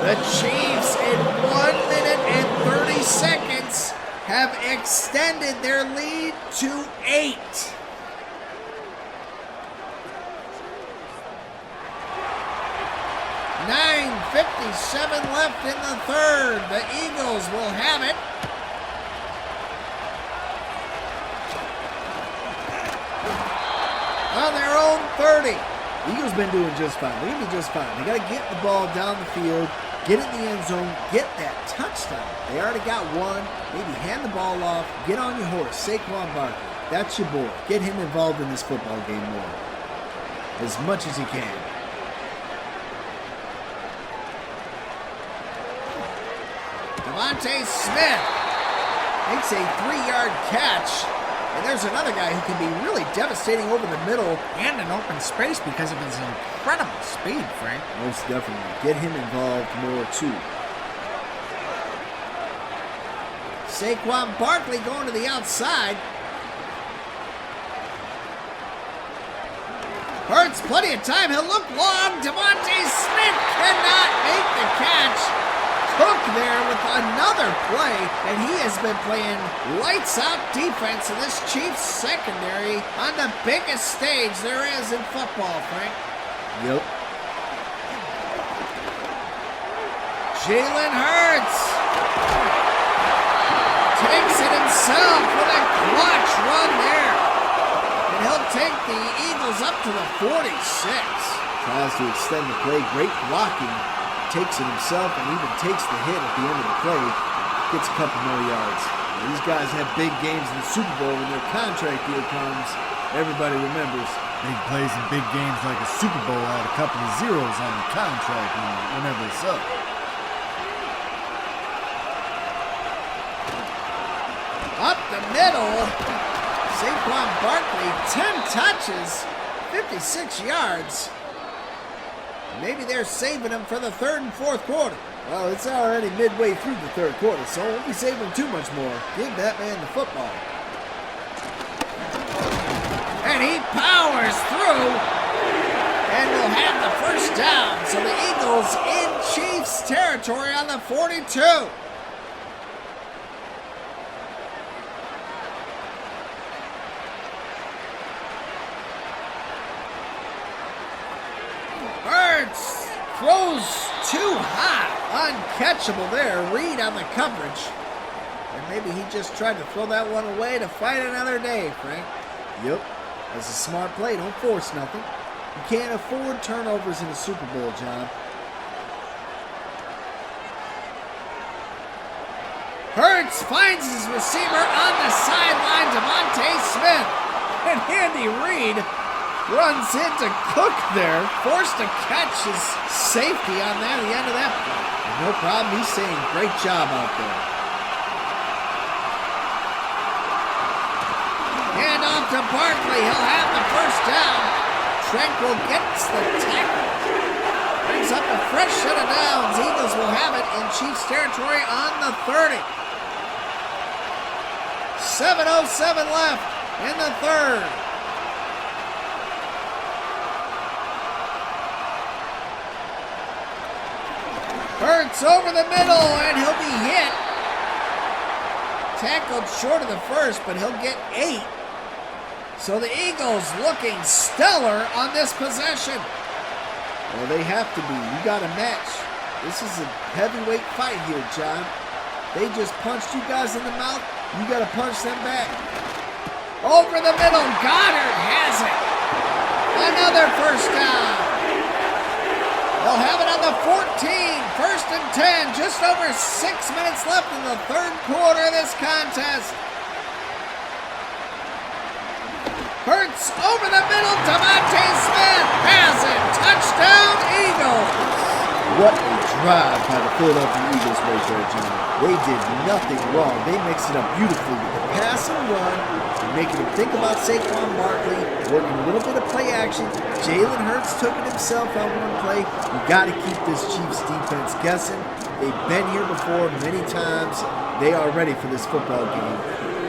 S5: The Chiefs, in 1 minute and 30 seconds, have extended their lead to 8. .9:57 left in the third. The Eagles will have it. 30.
S6: Eagles been doing just fine. They're going to be just fine. They got to get the ball down the field, get in the end zone, get that touchdown. They already got one. Maybe hand the ball off. Get on your horse. Saquon Barkley. That's your boy. Get him involved in this football game more. As much as you can.
S5: Devontae Smith makes a 3-yard catch. And there's another guy who can be really devastating over the middle and in open space because of his incredible speed, Frank.
S6: Most definitely. Get him involved more, too.
S5: Saquon Barkley going to the outside. Hurts plenty of time. He'll look long. Devontae Smith cannot make the catch. Cook there with another play, and he has been playing lights-out defense in this Chiefs secondary on the biggest stage there is in football, Frank.
S6: Yep.
S5: Jalen Hurts takes it himself with a clutch run there, and he'll take the Eagles up to the 46.
S6: Tries to extend the play. Great blocking. Takes it himself and even takes the hit at the end of the play. Gets a couple more yards. Now, these guys have big games in the Super Bowl. When their contract year comes, everybody remembers.
S7: Big plays in big games like a Super Bowl had a couple of zeros on the contract whenever it's up.
S5: Up the middle, Saquon Barkley, 10 touches, 56 yards. Maybe they're saving him for the third and fourth quarter.
S6: Well, it's already midway through the third quarter, so won't be saving too much more. Give that man the football.
S5: And he powers through and will have the first down. So the Eagles in Chiefs territory on the 42. Hurts throws too high. Uncatchable there. Reed on the coverage. And maybe he just tried to throw that one away to fight another day, Frank.
S6: Yep. That's a smart play. Don't force nothing. You can't afford turnovers in the Super Bowl, John.
S5: Hurts finds his receiver on the sideline, Devontae Smith. And Andy Reid runs into Cook there, forced to catch his safety on that at the end of that play.
S6: No problem. He's saying great job out there.
S5: Hand off to Barkley. He'll have the first down. Tranquil gets the tackle. Brings up a fresh set of downs. Eagles will have it in Chiefs territory on the 30. 7:07 left in the third. Hurts over the middle, and he'll be hit. Tackled short of the first, but he'll get 8. So the Eagles looking stellar on this possession.
S6: Well, they have to be. You got a match. This is a heavyweight fight here, John. They just punched you guys in the mouth. You got to punch them back.
S5: Over the middle, Goddard has it. Another first down. They'll have it on the 14. First and 10. Just over 6 minutes left in the third quarter of this contest. Hurts over the middle. Devontae Smith has it. Touchdown, Eagles.
S6: What a drive by the Philadelphia Eagles right there, John. They did nothing wrong. They mixed it up beautifully with the pass and run, making him think about Saquon Barkley, working a little bit of play action. Jalen Hurts took it himself on one play. You got to keep this Chiefs defense guessing. They've been here before many times. They are ready for this football game.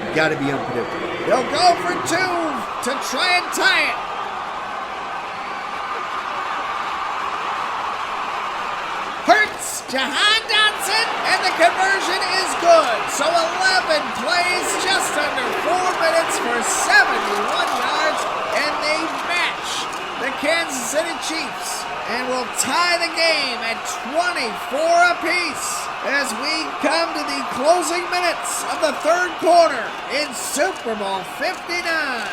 S6: You got to be unpredictable.
S5: They'll go for 2 to try and tie it. Hurts, Jahan Dotson, and the conversion is good. So 11 plays, just under 4 minutes for 71 yards, and they match the Kansas City Chiefs and will tie the game at 24 apiece as we come to the closing minutes of the third quarter in Super Bowl 59.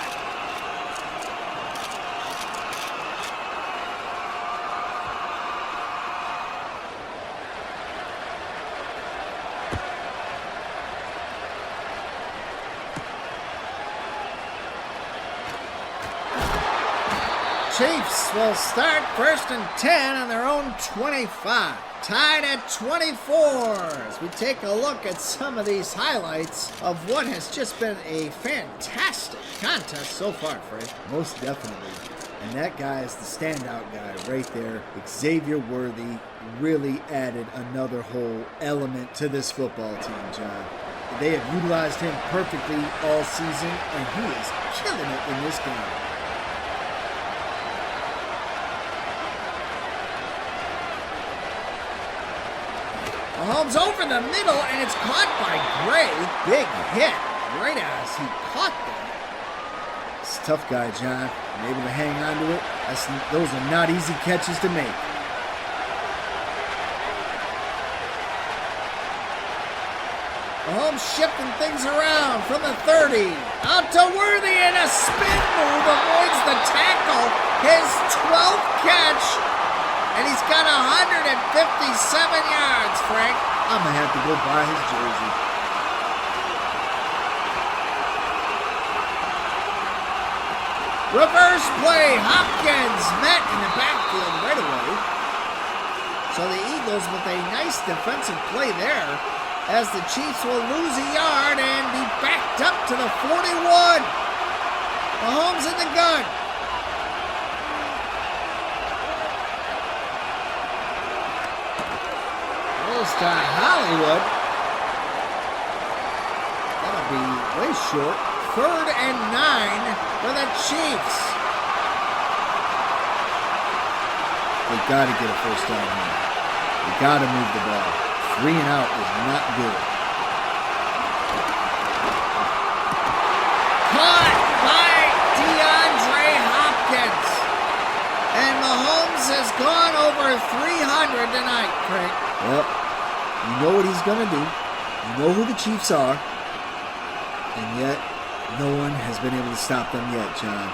S5: Chiefs will start 1st and 10 on their own 25. Tied at 24 as we take a look at some of these highlights of what has just been a fantastic contest so far, Frank.
S6: Most definitely. And that guy is the standout guy right there. Xavier Worthy really added another whole element to this football team, John. They have utilized him perfectly all season, and he is killing it in this game.
S5: Mahomes over the middle, and it's caught by Gray. Big hit right as he caught that.
S6: It's a tough guy, John. And able to hang on to it. Those are not easy catches to make.
S5: Mahomes shifting things around from the 30. Out to Worthy, and a spin move avoids the tackle. His 12th catch. And he's got 157 yards, Frank.
S6: I'm going to have to go buy his jersey.
S5: Reverse play. Hopkins met in the backfield right away. So the Eagles with a nice defensive play there as the Chiefs will lose a yard and be backed up to the 41. Mahomes in the gun. To Hollywood. That'll be way short. 3rd and 9 for the Chiefs.
S6: They got to get a first down here. They got to move the ball. 3 and out is not good.
S5: Caught by DeAndre Hopkins. And Mahomes has gone over 300 tonight, Frank.
S6: Yep. You know what he's going to do. You know who the Chiefs are. And yet, no one has been able to stop them yet, John.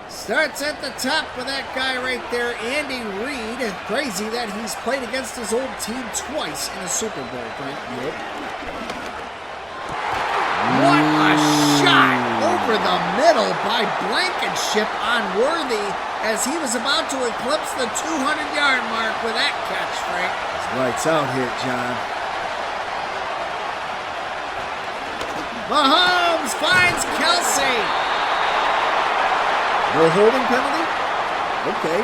S5: Starts at the top with that guy right there, Andy Reid. Crazy that he's played against his old team twice in a Super Bowl, Frank.
S6: Yep.
S5: What a shot over the middle by Blankenship on Worthy as he was about to eclipse the 200-yard mark with that catch, Frank.
S6: It's lights out hit, John.
S5: Mahomes finds Kelce.
S6: No holding penalty? Okay.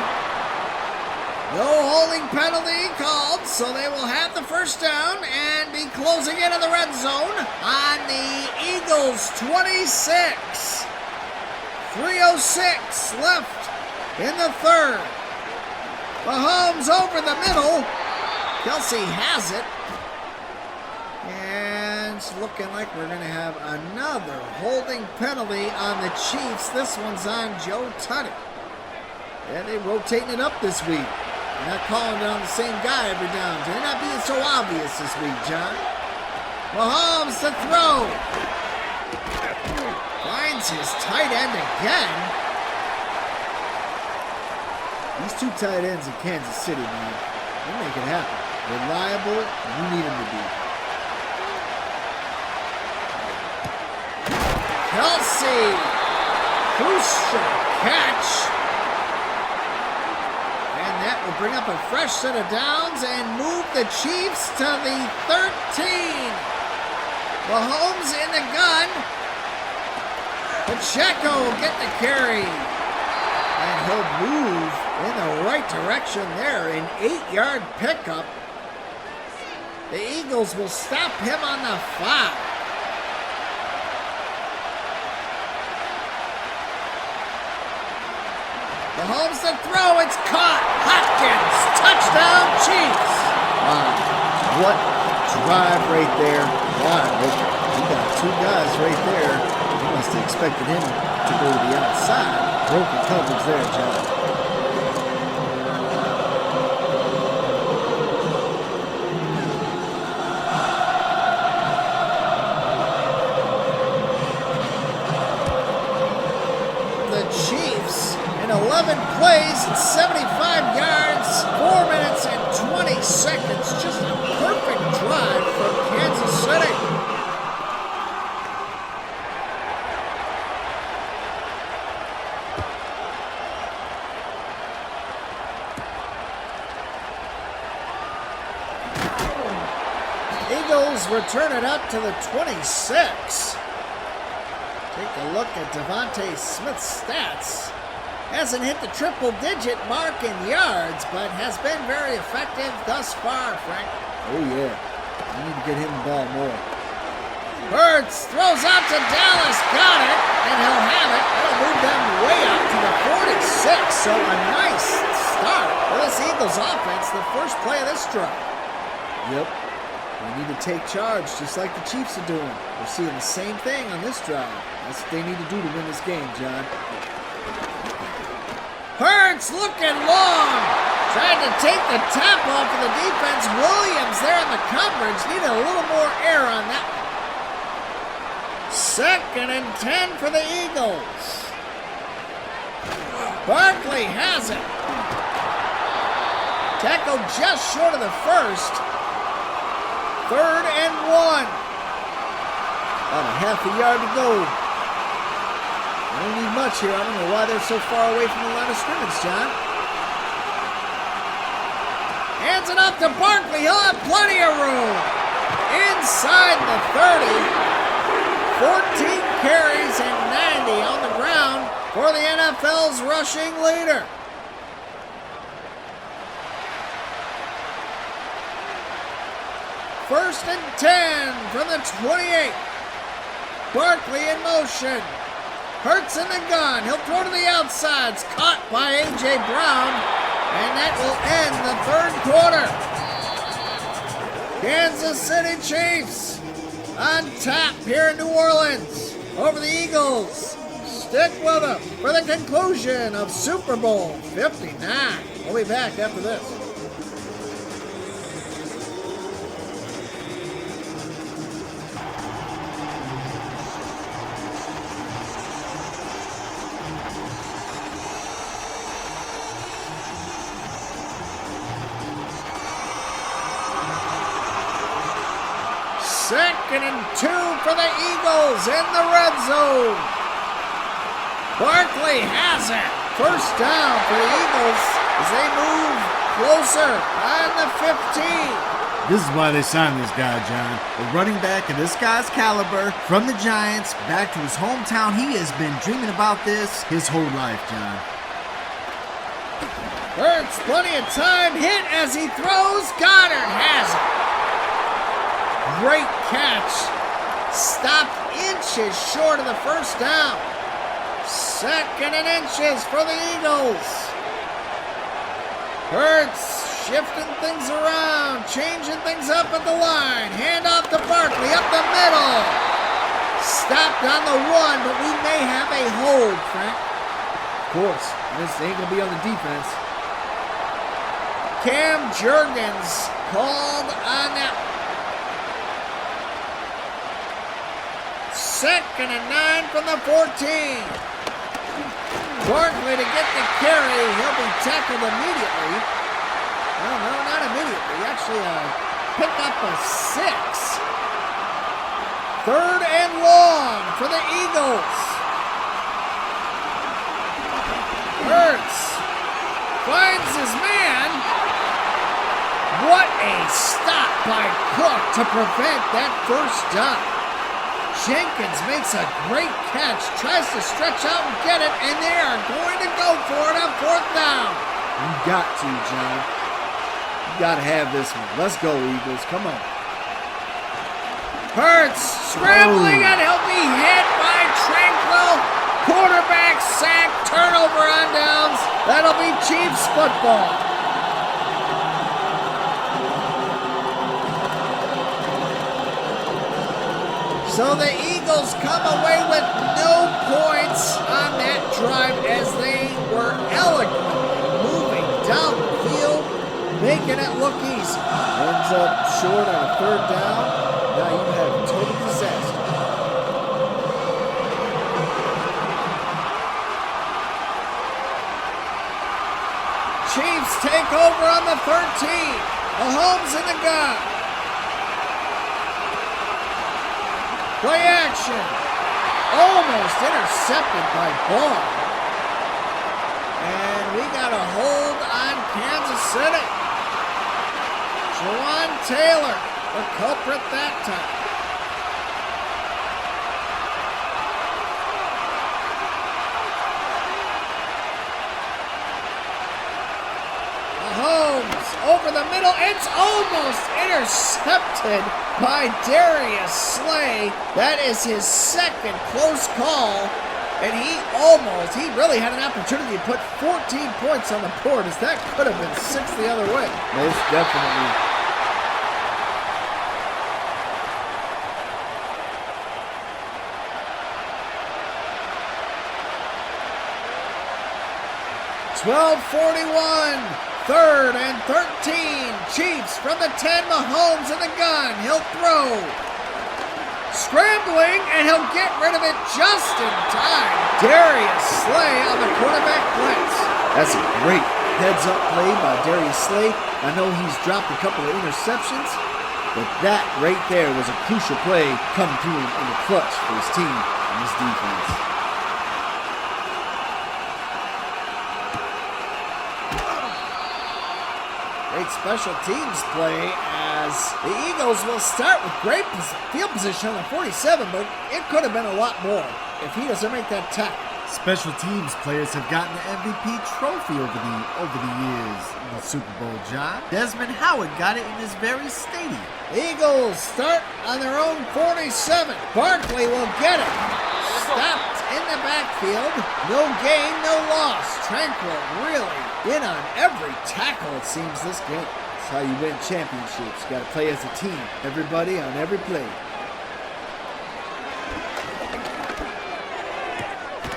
S5: No holding penalty called, so they will have the first down and be closing into the red zone on the Eagles' 26. 3:06 left in the 3rd. Mahomes over the middle. Kelce has it. And it's looking like we're going to have another holding penalty on the Chiefs. This one's on Joe Tuttle. Yeah, they're rotating it up this week. They're not calling it on the same guy every down. They're not being so obvious this week, John. Mahomes to throw. Finds his tight end again.
S6: These two tight ends in Kansas City, man, they make it happen. Reliable, you need them to be.
S5: Kelce. Crucial catch. And that will bring up a fresh set of downs and move the Chiefs to the 13. Mahomes in the gun. Pacheco will get the carry. And he'll move in the right direction there. An 8-yard pickup. The Eagles will stop him on the 5. Mahomes to throw. It's caught. Hopkins. Touchdown, Chiefs.
S6: Wow. What drive right there. God, he got two guys right there. He must have expected him to go to the outside. Broken coverage there, John.
S5: The Chiefs in 11 plays and 75 yards, 4 minutes and 20 seconds. Just a perfect drive from Kansas City. Eagles return it up to the 26. Take a look at Devontae Smith's stats. Hasn't hit the triple-digit mark in yards, but has been very effective thus far, Frank.
S6: Oh, yeah. You need to get him the ball more.
S5: Hurts throws out to Dallas. Got it, and he'll have it. That'll move them way up to the 46. So a nice start for this Eagles offense, the first play of this drive.
S6: Yep. They need to take charge, just like the Chiefs are doing. We're seeing the same thing on this drive. That's what they need to do to win this game, John.
S5: Hurts looking long. Trying to take the top off of the defense. Williams there in the coverage. Needed a little more air on that one. 2nd and 10 for the Eagles. Barkley has it. Tackled just short of the first. 3rd and 1.
S6: About a half a yard to go. They don't need much here. I don't know why they're so far away from the line of scrimmage, John.
S5: Hands it up to Barkley. He'll have plenty of room. Inside the 30. 14 carries and 90 on the ground for the NFL's rushing leader. First and 10 from the 28. Barkley in motion. Hurts in the gun. He'll throw to the outside. It's caught by A.J. Brown. And that will end the 3rd quarter. Kansas City Chiefs on top here in New Orleans over the Eagles. Stick with them for the conclusion of Super Bowl 59. We'll be back after this. Second and 2 for the Eagles in the red zone. Barkley has it. First down for the Eagles as they move closer on the 15.
S7: This is why they signed this guy, John.
S6: A running back of this guy's caliber from the Giants back to his hometown. He has been dreaming about this his whole life, John.
S5: Hurts, plenty of time. Hit as he throws. Goddard has it. Great catch. Stopped inches short of the first down. 2nd and inches for the Eagles. Hurts shifting things around, changing things up at the line. Hand off to Barkley up the middle. Stopped on the 1, but we may have a hold, Frank.
S6: Of course. This ain't going to be on the defense.
S5: Cam Jurgens called on that. 2nd and 9 from the 14. Barkley to get the carry. He'll be tackled immediately. Well, no, not immediately. Actually, pick up a 6. 3rd and long for the Eagles. Hurts finds his man. What a stop by Cook to prevent that first down. Jenkins makes a great catch, tries to stretch out and get it, and they are going to go for it on 4th down.
S6: You got to, John. You got to have this one. Let's go, Eagles. Come on.
S5: Hurts scrambling, and he'll be hit by Tranquil. Quarterback sack, turnover on downs. That'll be Chiefs football. So the Eagles come away with no points on that drive as they were elegantly moving down the field, making it look easy.
S6: Ends up short on a 3rd down. Now you have total disaster.
S5: Chiefs take over on the 13. Mahomes in the gun. Play action. Almost intercepted by Ball. And we got a hold on Kansas City. Jawan Taylor the culprit that time. Mahomes over the middle. It's almost intercepted by Darius Slay. That is his second close call. And he really had an opportunity to put 14 points on the board, as that could have been 6 the other way.
S6: Most definitely.
S5: .41, 3rd and 13. Chiefs from the 10, Mahomes in the gun. He'll throw. Scrambling, and he'll get rid of it just in time. Darius Slay on the quarterback blitz.
S6: That's a great heads-up play by Darius Slay. I know he's dropped a couple of interceptions, but that right there was a crucial play coming through in the clutch for his team and his defense.
S5: Great special teams play as the Eagles will start with great field position on the 47, but it could have been a lot more if he doesn't make that tackle.
S7: Special teams players have gotten the MVP trophy over the years in the Super Bowl, John. Desmond Howard got it in this very stadium.
S5: The Eagles start on their own 47. Barkley will get it. Stopped in the backfield. No gain, no loss. Tranquil really in on every tackle, it seems, this game.
S6: That's how you win championships. You got to play as a team. Everybody on every play.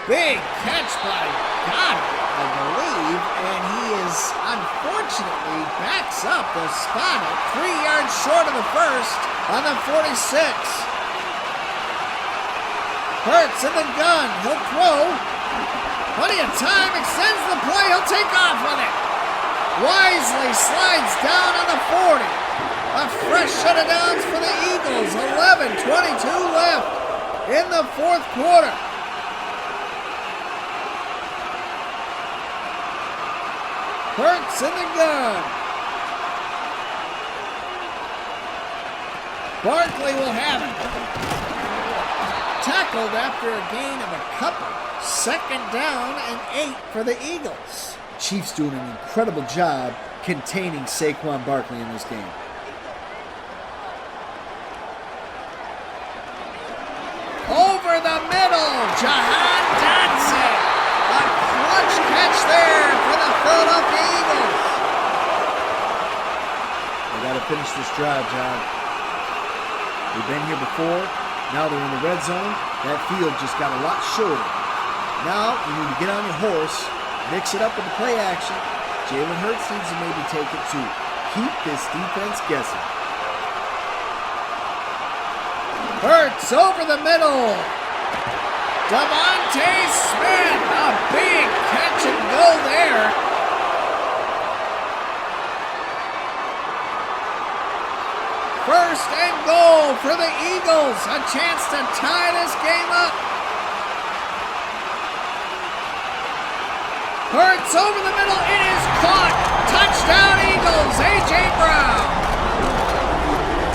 S5: Big catch by Goddard, I believe, and he is unfortunately backs up the spot at 3 yards short of the first on the 46. Hurts in the gun. He'll throw. Plenty of time. Extends the play. He'll take off with it. Wisely slides down on the 40. A fresh set of downs for the Eagles. 11:22 left in the fourth quarter. Hurts in the gun. Barkley will have it. Tackled after a gain of a couple. 2nd down and 8 for the Eagles.
S6: Chiefs doing an incredible job containing Saquon Barkley in this game.
S5: Over the middle, Jahan Dotson. A clutch catch there for the Philadelphia Eagles.
S6: They got to finish this drive, John. They've been here before. Now they're in the red zone. That field just got a lot shorter. Now you need to get on your horse, mix it up with the play action. Jalen Hurts needs to maybe take it too. Keep this defense guessing.
S5: Hurts over the middle. Devontae Smith, a big catch and go there. First and goal for the Eagles. A chance to tie this game up. Hurts over the middle. It is caught. Touchdown Eagles. A.J. Brown.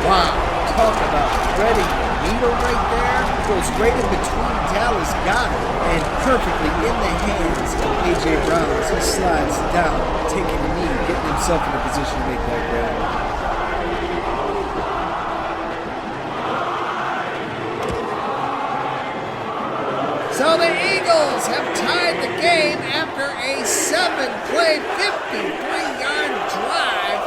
S6: Wow. Talk about threading the needle right there. Goes right in between Dallas Goedert and perfectly in the hands of A.J. Brown as he slides down, taking a knee, getting himself in a position to make that grab.
S5: So the Eagles have tied the game after a 7-play, 53-yard drive.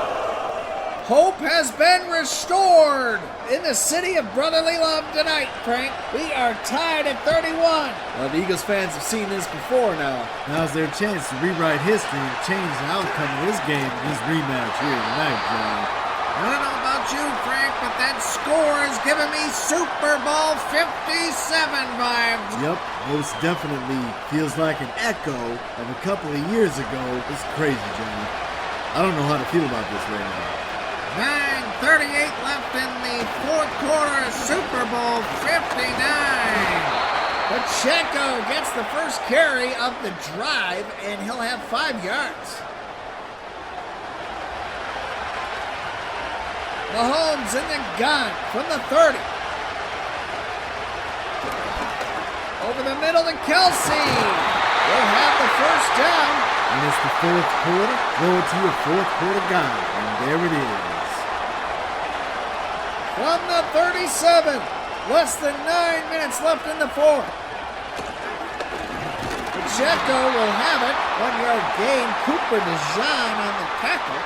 S5: Hope has been restored in the city of brotherly love tonight, Frank. We are tied at 31.
S6: Well, the Eagles fans have seen this before now.
S7: Now's their chance to rewrite history and change the outcome of this game in this rematch here tonight, John.
S5: I don't know about you, Frank, but that score is giving me Super Bowl 57 vibes.
S7: Yep, most definitely feels like an echo of a couple of years ago. It's crazy, John. I don't know how to feel about this right now.
S5: 9:38 left in the fourth quarter of Super Bowl 59. Pacheco gets the first carry of the drive, and he'll have 5 yards. Mahomes in the gun from the 30. Over the middle to Kelce. Will have the first down.
S7: And it's the fourth quarter. Throw it to your fourth quarter guy. And there it is.
S5: From the 37. Less than 9 minutes left in the fourth. Pacheco will have it. 1 yard gain. Cooper DeJean on the tackle.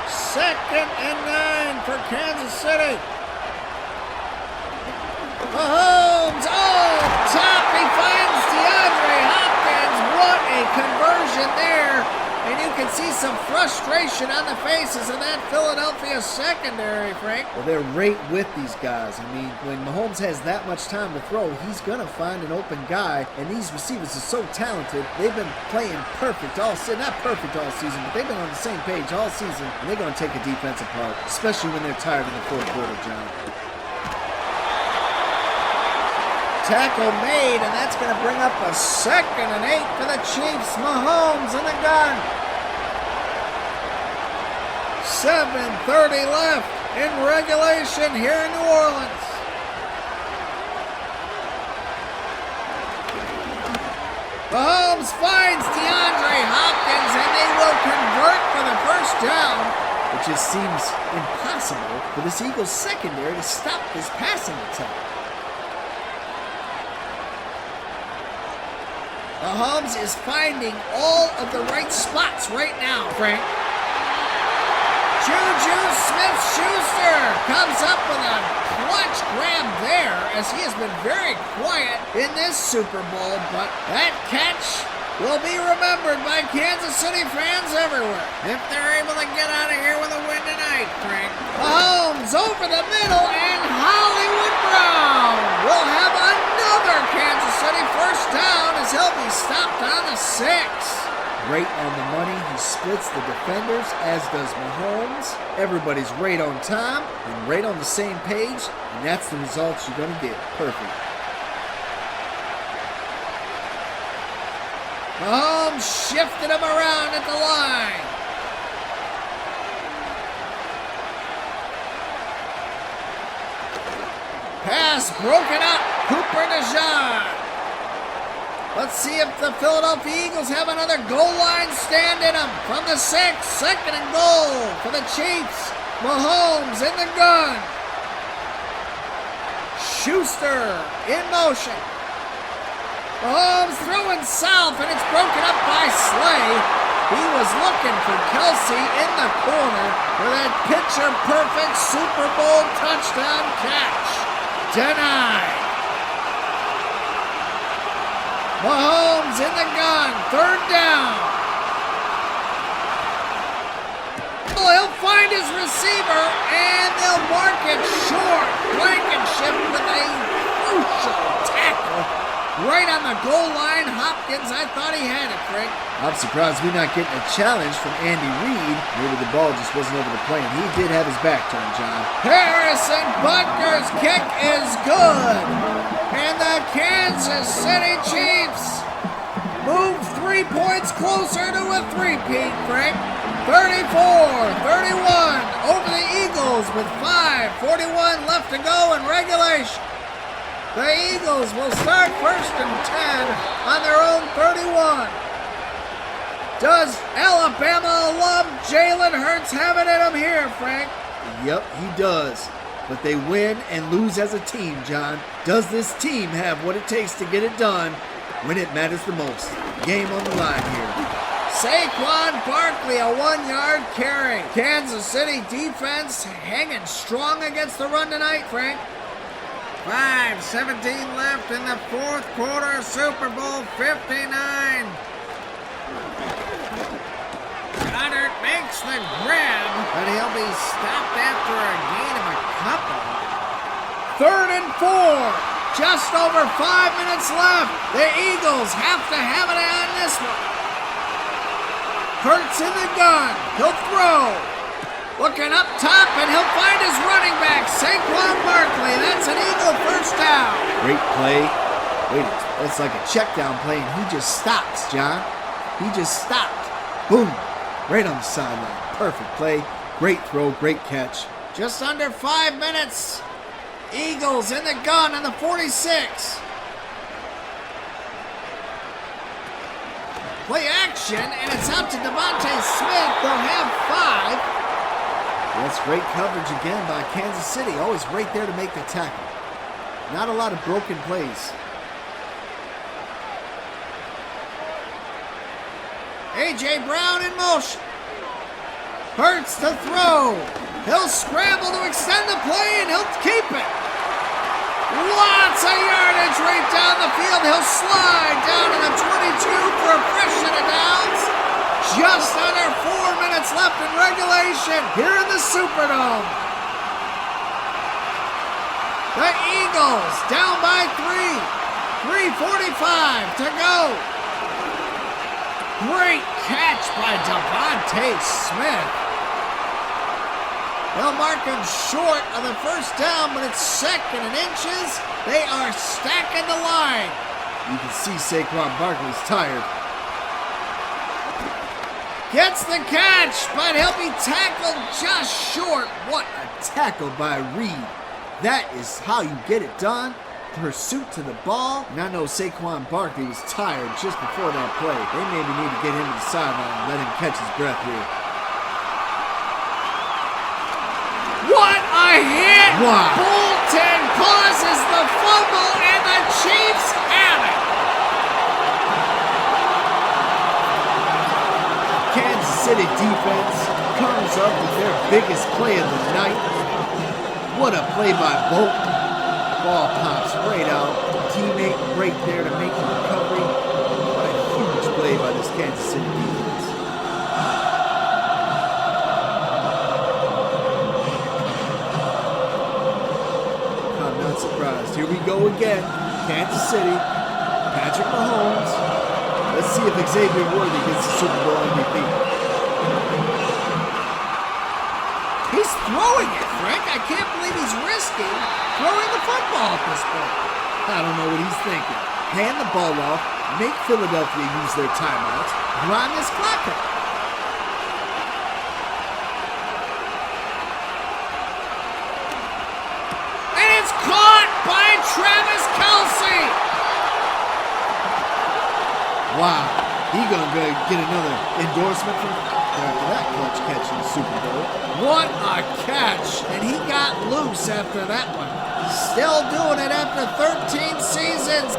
S5: Second and 9 for Kansas City. Mahomes, top, he finds DeAndre Hopkins. What a conversion there. And you can see some frustration on the faces of that Philadelphia secondary, Frank.
S6: Well, they're right with these guys. I mean, when Mahomes has that much time to throw, he's going to find an open guy. And these receivers are so talented. They've been playing perfect all season. Not perfect all season, but they've been on the same page all season. And they're going to take a defense apart, especially when they're tired in the fourth quarter, John.
S5: Tackle made, and that's going to bring up a 2nd and 8 for the Chiefs. Mahomes in the gun. 7:30 left in regulation here in New Orleans. Mahomes finds DeAndre Hopkins, and they will convert for the first down.
S6: It just seems impossible for this Eagles secondary to stop this passing attack.
S5: Mahomes is finding all of the right spots right now, Frank. Juju Smith-Schuster comes up with a clutch grab there as he has been very quiet in this Super Bowl, but that catch will be remembered by Kansas City fans everywhere if they're able to get out of here with a win tonight, Frank. Mahomes over the middle, and Hollywood Brown will have another Kansas City first down as he'll be stopped on the 6.
S6: Right on the money. He splits the defenders, as does Mahomes. Everybody's right on time and right on the same page, and that's the results you're going to get. Perfect.
S5: Mahomes shifted him around at the line. Pass broken up. Cooper DeJean. Let's see if the Philadelphia Eagles have another goal line stand in them. From the 6, 2nd and goal for the Chiefs. Mahomes in the gun. Schuster in motion. Mahomes throwing south, and it's broken up by Slay. He was looking for Kelce in the corner for that picture-perfect Super Bowl touchdown catch. Denied. Mahomes in the gun, 3rd down. He'll find his receiver, and they'll mark it short. Blankenship with a crucial tackle right on the goal line. Hopkins, I thought he had it, Frank.
S6: I'm surprised we're not getting a challenge from Andy Reid. Maybe the ball just wasn't over the plane. He did have his back turned, John.
S5: Harrison Butker's kick is good. And the Kansas City Chiefs move 3 points closer to a three-peat, Frank. 34-31 over the Eagles with 5:41 left to go in regulation. The Eagles will start 1st and 10 on their own 31. Does Alabama alum Jalen Hurts have it in him here, Frank?
S6: Yep, he does. But they win and lose as a team, John. Does this team have what it takes to get it done when it matters the most? Game on the line here.
S5: Saquon Barkley, a 1-yard carry. Kansas City defense hanging strong against the run tonight, Frank. 5:17 left in the fourth quarter, Super Bowl 59. Goddard makes the grab, but he'll be stopped after a gain of a couple. 3rd and 4, just over 5 minutes left. The Eagles have to have it on this one. Hurts in the gun, he'll throw. Looking up top, and he'll find his running back, Saquon Barkley. That's an Eagle first down.
S6: Great play. Wait, that's like a check down play, and he just stops, John. He just stopped. Boom.
S7: right on the sideline. Perfect play, great throw, great catch.
S5: Just under 5 minutes. Eagles in the gun on the 46. Play action, and it's out to Devontae Smith. They'll have 5.
S7: That's great coverage again by Kansas City. Always right there to make the tackle. Not a lot of broken plays.
S5: A.J. Brown in motion. Hurts to throw. He'll scramble to extend the play, and he'll keep it. Lots of yardage right down the field. He'll slide down to the 22 for a fresh set of downs. Just under 4 minutes left in regulation here in the Superdome. The Eagles down by 3. 3:45 to go. Great catch by Devontae Smith. They'll mark him short of the first down, but it's 2nd and inches. They are stacking the line.
S7: You can see Saquon Barkley's tired.
S5: Gets the catch, but he'll be tackled just short.
S7: What a tackle by Reed. That is how you get it done. Pursuit to the ball. And I know Saquon Barkley was tired just before that play. They maybe need to get him to the sideline and let him catch his breath here.
S5: What a hit!
S7: Wow.
S5: Bolton causes the fumble, and the Chiefs have it.
S7: Kansas City defense comes up with their biggest play of the night. What a play by Bolton. Ball pops right out. Teammate right there to make the recovery. What a huge play by this Kansas City defense. I'm not surprised. Here we go again. Kansas City. Patrick Mahomes. Let's see if Xavier Worthy gets the Super Bowl MVP.
S5: He's throwing it, Frank. I can't believe he's risking throwing the football at this point.
S7: I don't know what he's thinking. Hand the ball off, make Philadelphia use their timeouts, grind this clock up.
S5: And it's caught by Travis Kelce.
S7: Wow, he gonna go get another endorsement from after that clutch catch in the Super Bowl.
S5: What a catch. And he got loose after that one. Still doing it after 13 seasons.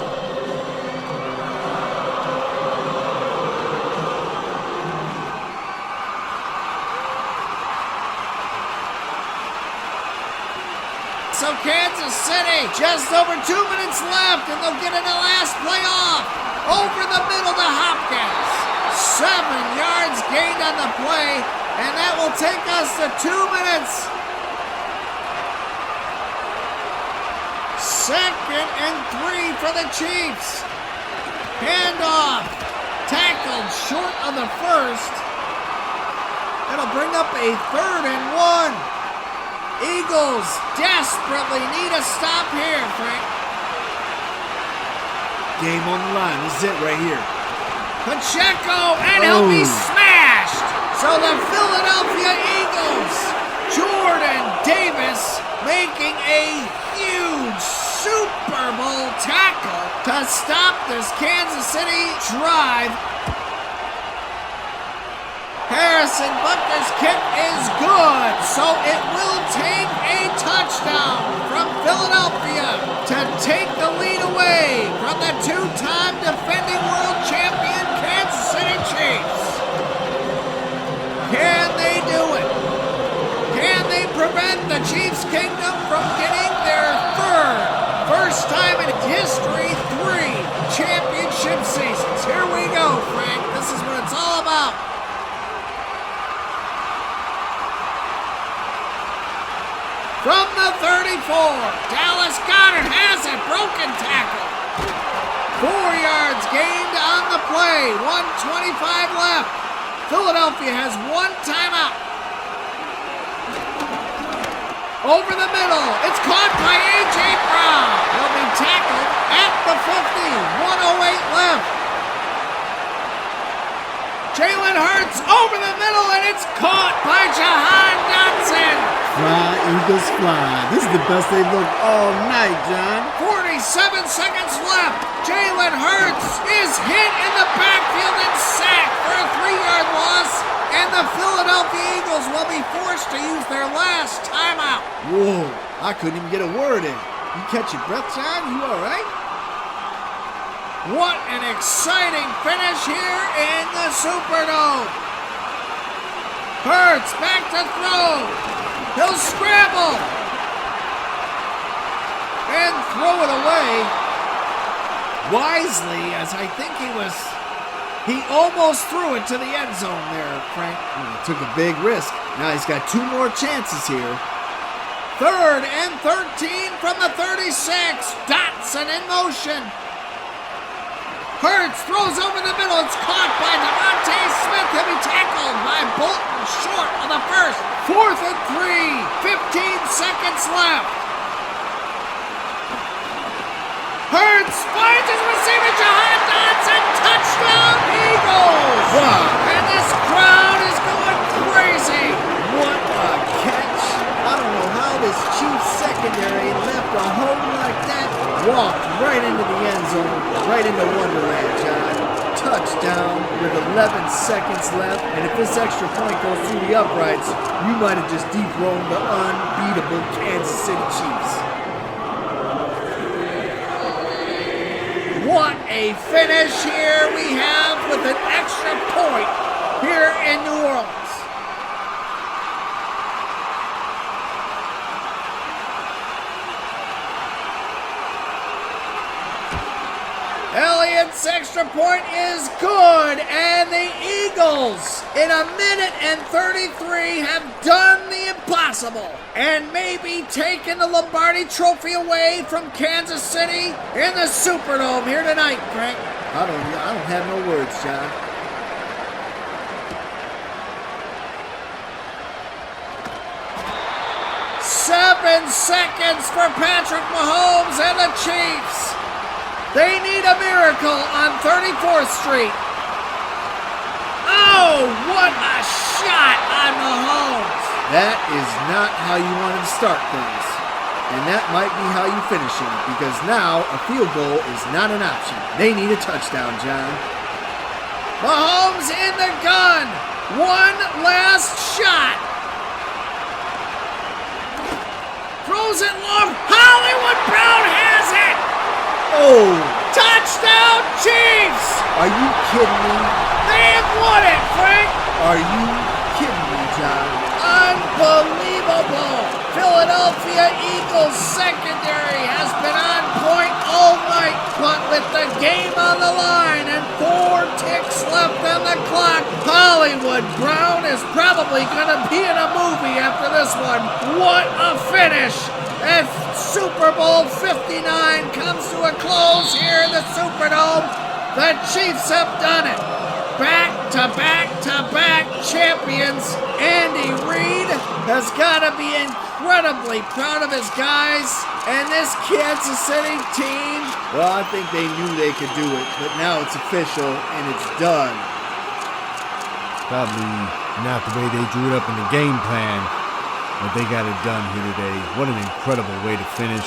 S5: So Kansas City, just over 2 minutes left, and they'll get in the last play off. Over the middle to Hopkins. 7 yards gained on the play, and that will take us to 2 minutes. 2nd and 3 for the Chiefs. Handoff. Tackled short of the first. That'll bring up a 3rd and 1. Eagles desperately need a stop here, Frank.
S7: Game on the line. This is it right here.
S5: Pacheco, and he'll be smashed. So the Philadelphia Eagles, Jordan Davis making a huge Super Bowl tackle to stop this Kansas City drive. Harrison Butker's kick is good, so it will take a touchdown from Philadelphia to take the lead away from the 2-time defending world champion Kansas City Chiefs. Can they do it? Can they prevent the Chiefs Kingdom from getting their 3rd, first time in history, 3 championship seasons? Here we go, Frank. This is what it's all about. From the 34, Dallas Goedert has it. Broken tackle. 4 yards gained on the play. 1:25 left. Philadelphia has 1 timeout. Over the middle. It's caught by A.J. Brown. He'll be tackled at the 50. 1:08 left. Jalen Hurts over the middle, it's caught by Jahan Dotson.
S6: Fly, Eagles, fly. This is the best they've looked all night, John.
S5: 47 seconds left. Jalen Hurts is hit in the backfield and sacked for a 3-yard loss, and the Philadelphia Eagles will be forced to use their last timeout.
S6: Whoa, I couldn't even get a word in. You catch your breath, John? You all right?
S5: What an exciting finish here in the Superdome. Hurts back to throw. He'll scramble and throw it away wisely, as I think he almost threw it to the end zone there, Frank.
S6: He took a big risk. Now he's got 2 more chances here.
S5: 3rd and 13 from the 36. Dotson in motion. Hurts throws over the middle. It's caught by Devontae Smith. He'll be tackled by Bolton short of the first. 4th and 3. 15 seconds left. Hurts finds his receiver, Jahan Dotson. Touchdown, Eagles!
S6: Wow.
S5: And this crowd is going crazy.
S6: What a catch. I don't know how this Chiefs secondary left a hole like that. Walked right into the end zone, right into Wonderland, John. Touchdown with 11 seconds left. And if this extra point goes through the uprights, you might have just dethroned the unbeatable Kansas City Chiefs.
S5: What a finish here we have with an extra point here in New Orleans. Elliott's extra point is good, and the Eagles, in 1:33, have done the impossible and maybe taken the Lombardi Trophy away from Kansas City in the Superdome here tonight, Frank.
S6: I don't have no words, John.
S5: Seven seconds for Patrick Mahomes and the Chiefs. They need a miracle on 34th Street. Oh, what a shot on Mahomes.
S6: That is not how you want to start things. And that might be how you finish them, because now a field goal is not an option. They need a touchdown, John.
S5: Mahomes in the gun. One last shot. Throws it long. Hollywood Brown has it.
S6: Oh!
S5: Touchdown, Chiefs!
S6: Are you kidding me?
S5: They've won it, Frank!
S6: Are you kidding me, John?
S5: Unbelievable! Philadelphia Eagles secondary has been on point all night, but with the game on the line and 4 ticks left on the clock, Hollywood Brown is probably going to be in a movie after this one. What a finish! As Super Bowl 59 comes to a close here in the Superdome, the Chiefs have done it. Back-to-back-to-back champions. Andy Reid has got to be incredibly proud of his guys and this Kansas City team.
S6: Well, I think they knew they could do it, but now it's official and it's done.
S8: Probably not the way they drew it up in the game plan, but they got it done here today. What an incredible way to finish.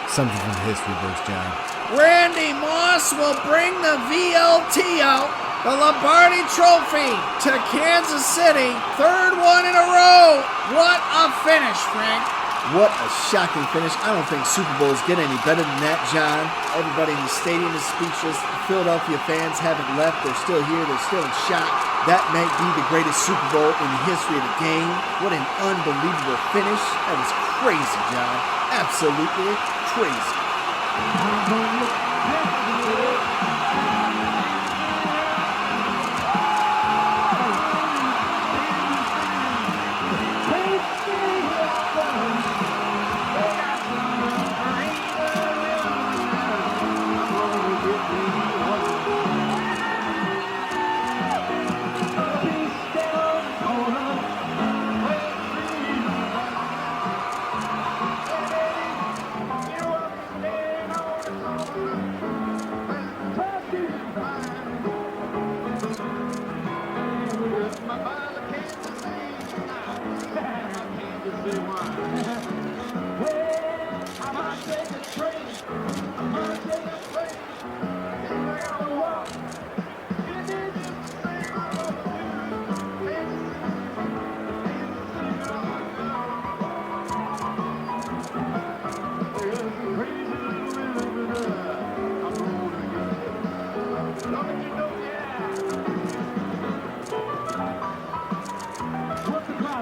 S8: Something from history books, John.
S5: Randy Moss will bring the VLT out, the Lombardi Trophy, to Kansas City. 3rd one in a row. What a finish, Frank.
S6: What a shocking finish. I don't think Super Bowls get any better than that, John. Everybody in the stadium is speechless. The Philadelphia fans haven't left. They're still here. They're still in shock. That might be the greatest Super Bowl in the history of the game. What an unbelievable finish. That was crazy, John. Absolutely crazy.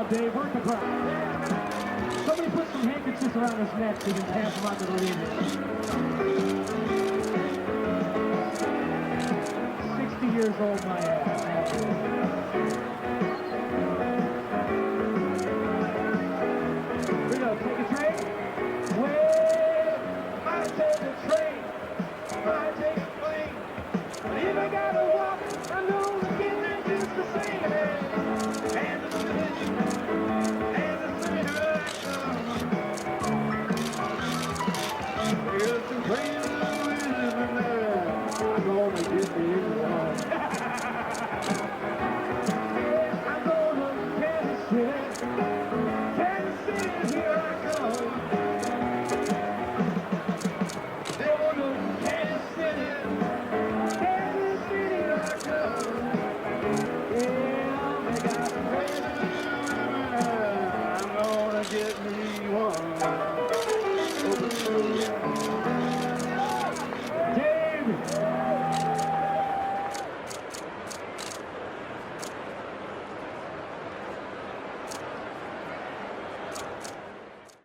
S9: crowd, Dave. Work the crowd. Somebody put some handkerchiefs around his neck so he can pass him on to the leaders. 60 years old, my ass. We go, take a train. Well, I take a train. I take a plane. But if I gotta walk, I know I'm getting there just the same. And the city, and the city I come. It's a train I'm gonna get me one. I'm going to Kansas City. Kansas City, here I come. They're going to Kansas City. Kansas City, here I come. Yeah, they got some crazy. I'm gonna get me one. Dave,